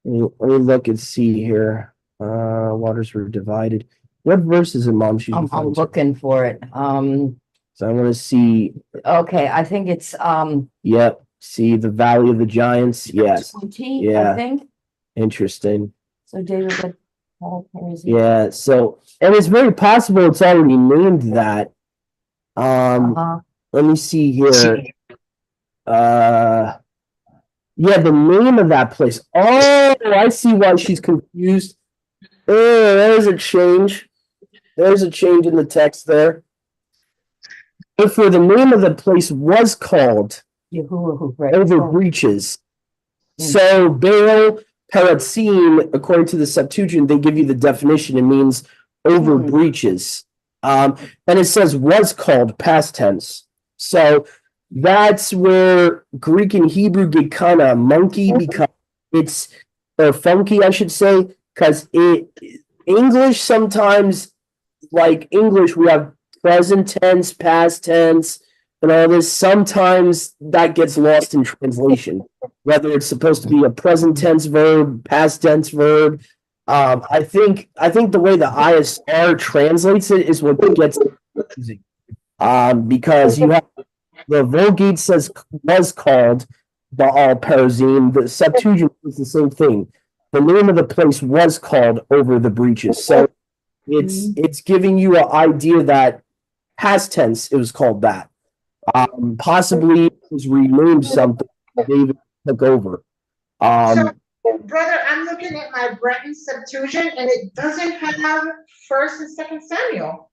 me look and see here. Waters were divided. What verse is it, Mom? I'm looking for it. So I want to see. Okay, I think it's Yep. See the Valley of the Giants. Yes. 20, Yeah. I think. Interesting. So David would Yeah. So, and it's very possible it's already named that. Let me see here. Yeah, the name of that place. Oh, I see why she's confused. Oh, there's a change. There's a change in the text there. Therefore, the name of the place was called over breaches. So Baal Perazim, according to the Septuagint, they give you the definition. It means over breaches. And it says was called past tense. So that's where Greek and Hebrew get kind of monkey because it's or funky, I should say, because English sometimes, like English, we have present tense, past tense, and all this. Sometimes that gets lost in translation, whether it's supposed to be a present tense verb, past tense verb. I think the way the ISR translates it is what gets confusing. Because you have the Vulgate says was called Baal Perazim. The Septuagint is the same thing. The name of the place was called over the breaches. So it's giving you an idea that past tense it was called that. Possibly it was renamed something David took over. So, brother, I'm looking at my Breton Septuagint and it doesn't have 1st and 2nd Samuel.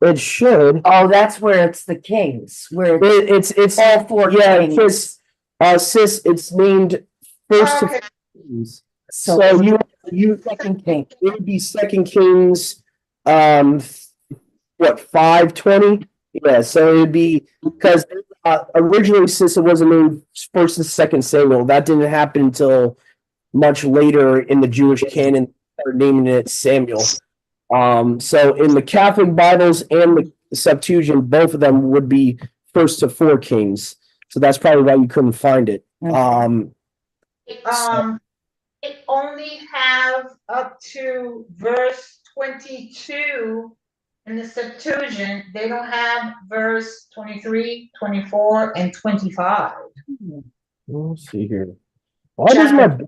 It should. Oh, that's where it's the kings. Where It's all four kings. Sis, it's named first Okay. to Kings. So So you second king. it would be Second Kings, 5:20? Yeah, so it'd be because originally, sis, it wasn't named First and Second Samuel. That didn't happen until much later in the Jewish canon. They started naming it Samuel. So in the Catholic Bibles and the Septuagint, both of them would be first to 4 kings. So that's probably why you couldn't find it. It only have up to verse 22 in the Septuagint. They don't have verse 23, 24, and 25. Let's see here. Why does the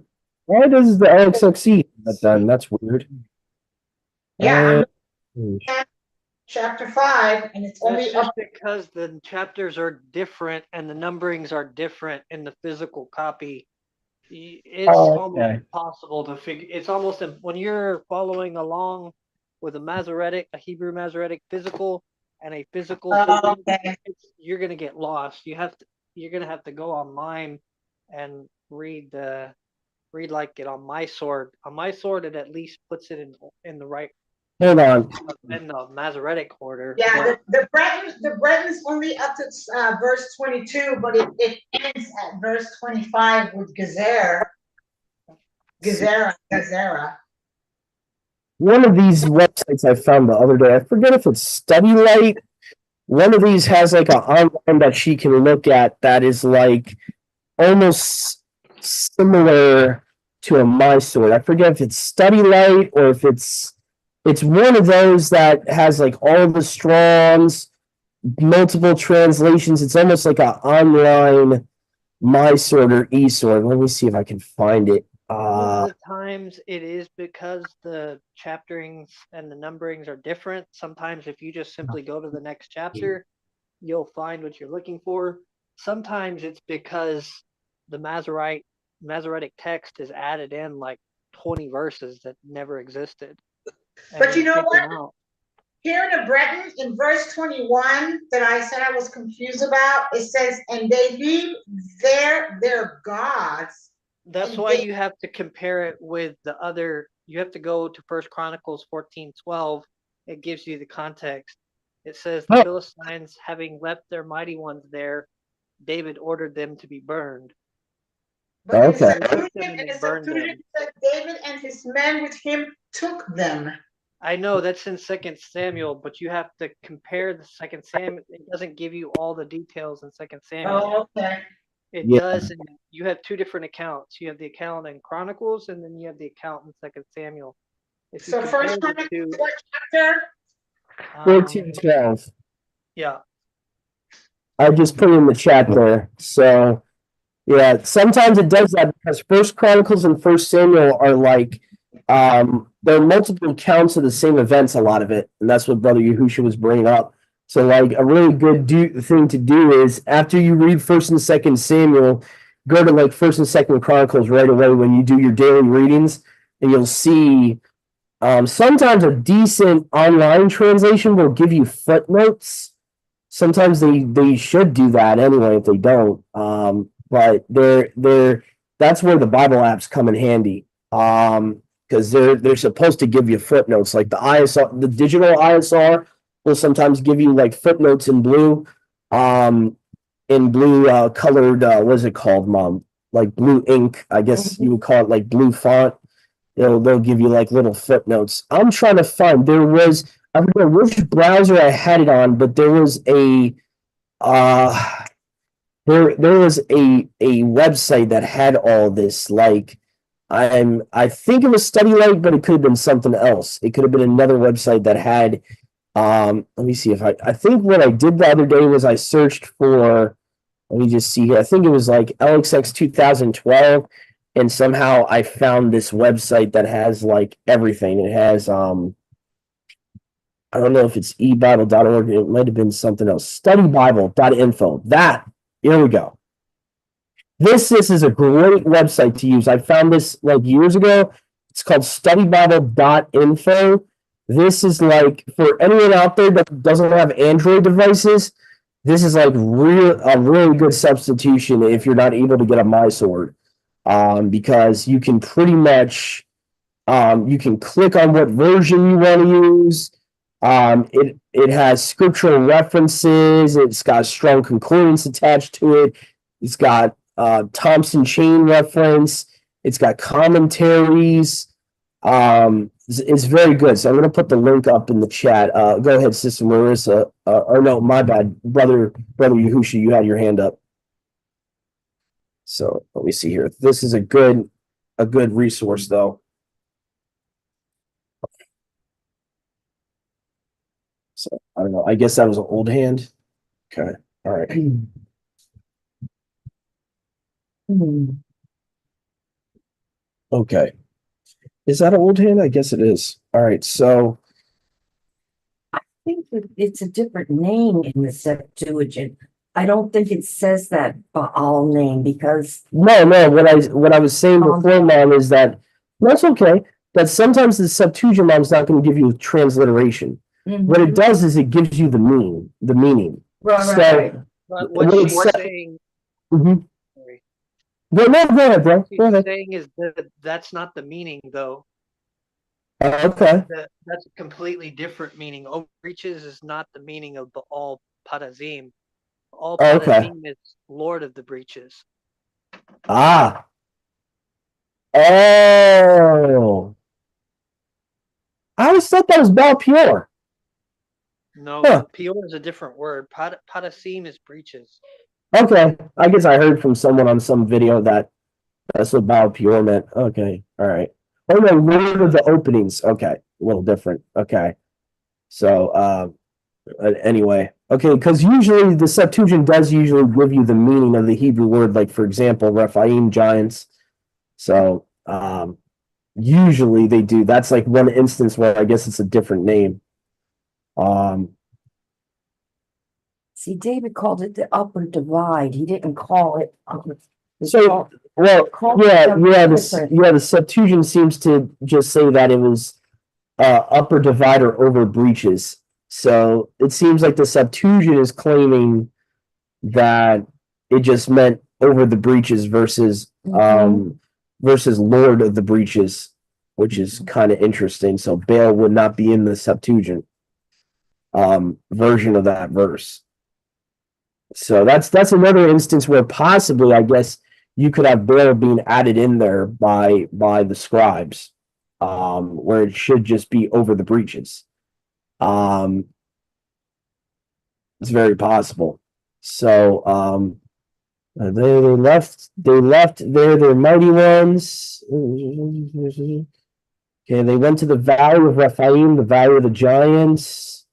LXXE have that then? That's weird. Yeah, chapter 5, and it's only That's up. just because the chapters are different and the numberings are different in the physical copy. It's almost impossible to figure. It's almost when you're following along with a Hebrew Masoretic physical and a physical, you're gonna get lost. You're gonna have to go online and read like it on my sword. On my sword, it at least puts it in the right. Hold on. In the Masoretic order. Yeah, the Bretons only up to verse 22, but it ends at verse 25 with Gezerah. One of these websites I found the other day, I forget if it's Study Light. One of these has like an online that she can look at that is like almost similar to a My Sword. I forget if it's Study Light or if it's one of those that has like all the Strongs, multiple translations. It's almost like an online My Sword or eSword. Let me see if I can find it. Most of the sometimes it is because the chapterings and the numberings are different. Sometimes if you just simply go to the next chapter, you'll find what you're looking for. Sometimes it's because the Masoretic text is added in like 20 verses that never existed. But you know what? Here in the Breton, in verse 21 that I said I was confused about, it says, and they leave their gods. That's why you have to compare it with the other. You have to go to 1 Chronicles 14:12. It gives you the context. It says the Philistines, having left their mighty ones there, David ordered them to be burned. But okay. David and his men with him took them. I know that's in 2 Samuel, but you have to compare the 2 Samuel. It doesn't give you all the details in 2 Samuel. Oh, okay. It does, and you have two different accounts. You have the account in Chronicles, and then you have the account in 2 Samuel. If so first Chronicles, what chapter? 14:12. Yeah. I just put it in the chat there. So yeah, sometimes it does that because First Chronicles and First Samuel are like there are multiple accounts of the same events, a lot of it, and that's what Brother Yahusha was bringing up. So like a really good thing to do is after you read First and Second Samuel, go to like First and Second Chronicles right away when you do your daily readings, and you'll see sometimes a decent online translation will give you footnotes. Sometimes they should do that anyway if they don't. But that's where the Bible apps come in handy. Because they're supposed to give you footnotes. Like the ISR, the digital ISR will sometimes give you like footnotes in blue, colored, what is it called, Mom? Like blue ink, I guess you would call it, like blue font. They'll give you like little footnotes. I'm trying to find, I don't know which browser I had it on, but there was a website that had all this. Like I think it was Study Light, but it could have been something else. It could have been another website that had let me see if I think what I did the other day was I searched for, let me just see here. I think it was like LXX 2012, and somehow I found this website that has like everything. It has I don't know if it's ebible.org. It might have been something else. Studybible.info. Here we go. This is a great website to use. I found this like years ago. It's called studybible.info. This is like, for anyone out there that doesn't have Android devices, this is like a really good substitution if you're not able to get a MySword. Because you can pretty much, you can click on what version you want to use. It has scriptural references. It's got strong concordance attached to it. It's got Thompson chain reference. It's got commentaries. It's very good. So I'm going to put the link up in the chat. Go ahead, Sister Marissa. Or no, my bad, brother Yahusha, you had your hand up. So let me see here. This is a good resource, though. So I don't know. I guess that was an old hand. Okay. All right. Okay. Is that an old hand? I guess it is. All right. So I think it's a different name in the Septuagint. I don't think it says that Baal name because no. What I was saying before, Mom, is that that's okay. That sometimes the Septuagint, Mom's not going to give you a transliteration. What it does is it gives you the meaning. Right. What she's saying. Sorry. Go ahead, bro. What she's saying is that that's not the meaning, though. Okay. That's a completely different meaning. Breaches is not the meaning of Baal Parazim. Baal Parazim is Lord of the Breaches. Ah. Oh. I always thought that was Baal Pure. No, Pure is a different word. Parazim is breaches. Okay. I guess I heard from someone on some video that that's what Baal Pure meant. Okay. All right. Oh no, word of the openings. Okay. A little different. Okay. So anyway. Okay, because usually the Septuagint does usually give you the meaning of the Hebrew word, like for example, Rephaim, giants. So Usually they do. That's like one instance where I guess it's a different name. See, David called it the upper divide. He didn't call it. So, well, the Septuagint seems to just say that it was upper divider over breaches. So it seems like the Septuagint is claiming that it just meant over the breaches versus versus Lord of the breaches, which is kind of interesting. So Baal would not be in the Septuagint version of that verse. So that's another instance where possibly, I guess, you could have Baal being added in there by the scribes, where it should just be over the breaches. It's very possible. So they left there, their mighty ones. Okay, they went to the valley of Rephaim, the valley of the giants.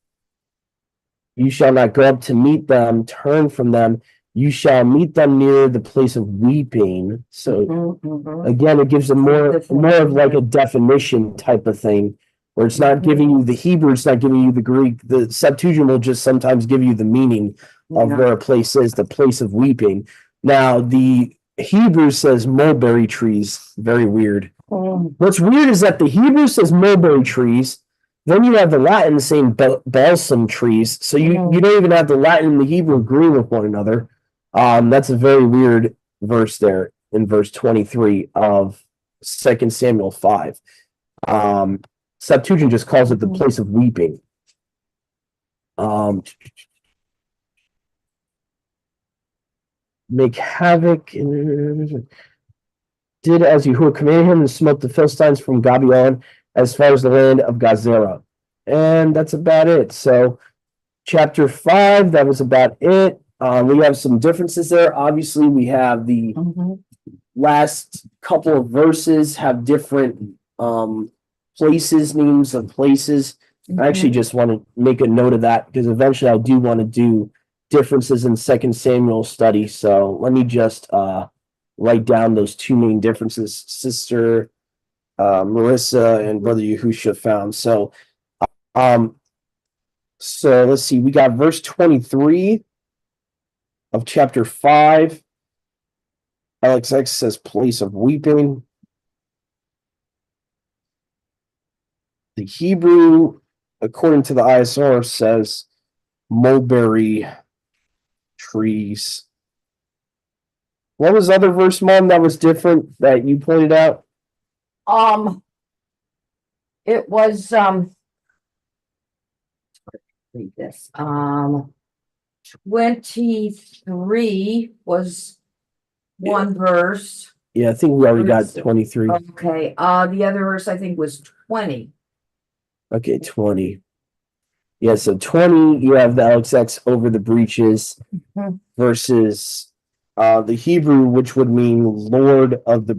You shall not go up to meet them, turn from them. You shall meet them near the place of weeping. So again, it gives them more of like a definition type of thing, where it's not giving you the Hebrew, it's not giving you the Greek. The Septuagint will just sometimes give you the meaning of where a place is, the place of weeping. Now, the Hebrew says mulberry trees. Very weird. What's weird is that the Hebrew says mulberry trees. Then you have the Latin saying balsam trees. So you don't even have the Latin and the Hebrew agreeing with one another. That's a very weird verse there in verse 23 of 2 Samuel 5. Septuagint just calls it the place of weeping. Make havoc. Did as Yahuwah commanded him and smote the Philistines from Gabion as far as the land of Gazera. And that's about it. So chapter 5, that was about it. We have some differences there. Obviously, we have the last couple of verses have different places, names of places. I actually just want to make a note of that because eventually I do want to do differences in 2 Samuel study. So let me just write down those two main differences Sister Marissa and Brother Yahusha found. So let's see. We got verse 23 of chapter 5. LXX says place of weeping. The Hebrew, according to the ISR, says mulberry trees. What was the other verse, Mom, that was different that you pointed out? It was read this. 23 was one verse. Yeah, I think we already got 23. Okay. The other verse I think was 20. Okay, 20. Yeah, so 20, you have the LXX over the breaches versus the Hebrew, which would mean Lord of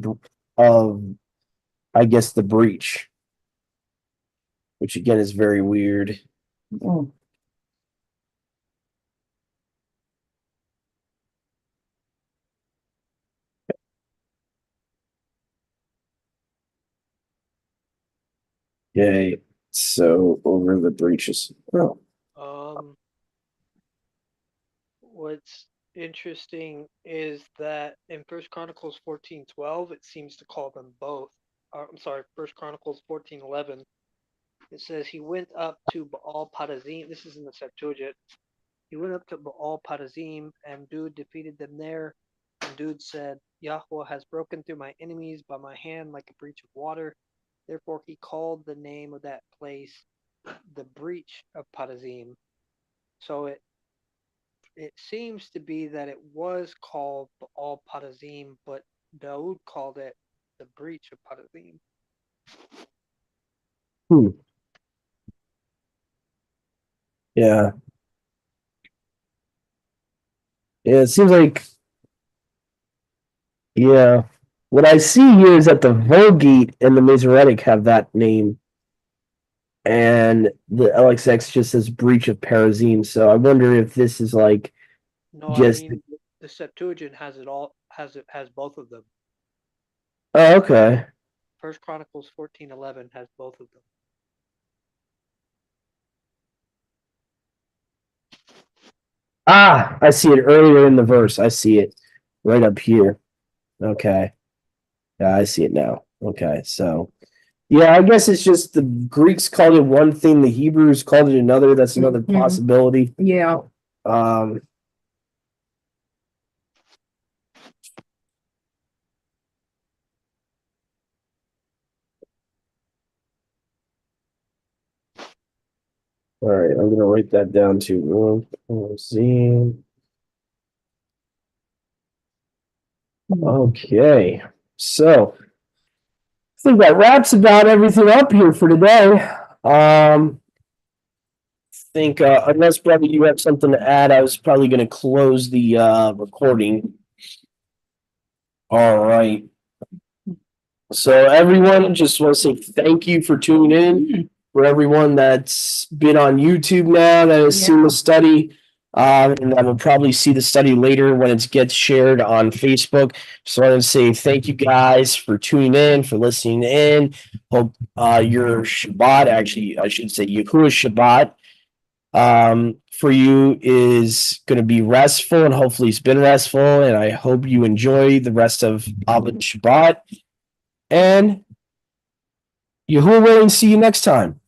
I guess the breach, which again is very weird. Okay, so over the breaches. Oh. What's interesting is that in First Chronicles 14:12, it seems to call them both. I'm sorry, First Chronicles 14:11. It says he went up to Baal Padazim. This is in the Septuagint. He went up to Baal Padazim, and Dude defeated them there. And Dude said, Yahweh has broken through my enemies by my hand like a breach of water. Therefore, he called the name of that place the breach of Padazim. So it seems to be that it was called Baal Padazim, but Daud called it the breach of Padazim. Yeah. Yeah, it seems like, yeah. What I see here is that the Vulgate and the Masoretic have that name, and the LXX just says breach of Perazim. So I wonder if this is like just. I mean, the Septuagint has both of them. Oh, okay. First Chronicles 14:11 has both of them. Ah, I see it earlier in the verse. I see it right up here. Okay. Yeah, I see it now. Okay, so yeah, I guess it's just the Greeks called it one thing, the Hebrews called it another. That's another possibility. Yeah. Um, all right, I'm gonna write that down too. Okay, so I think that wraps about everything up here for today. Think unless brother you have something to add, I was probably going to close the recording. All right. So everyone, just want to say thank you for tuning in. For everyone that's been on YouTube now that has seen the study, and that will probably see the study later when it gets shared on Facebook. Just wanted to say thank you guys for tuning in, for listening in. Hope your Shabbat, actually, I should say Yahuwah Shabbat, for you is going to be restful, and hopefully it's been restful, and I hope you enjoy the rest of Shabbat, and Yahuwah willing, see you next time.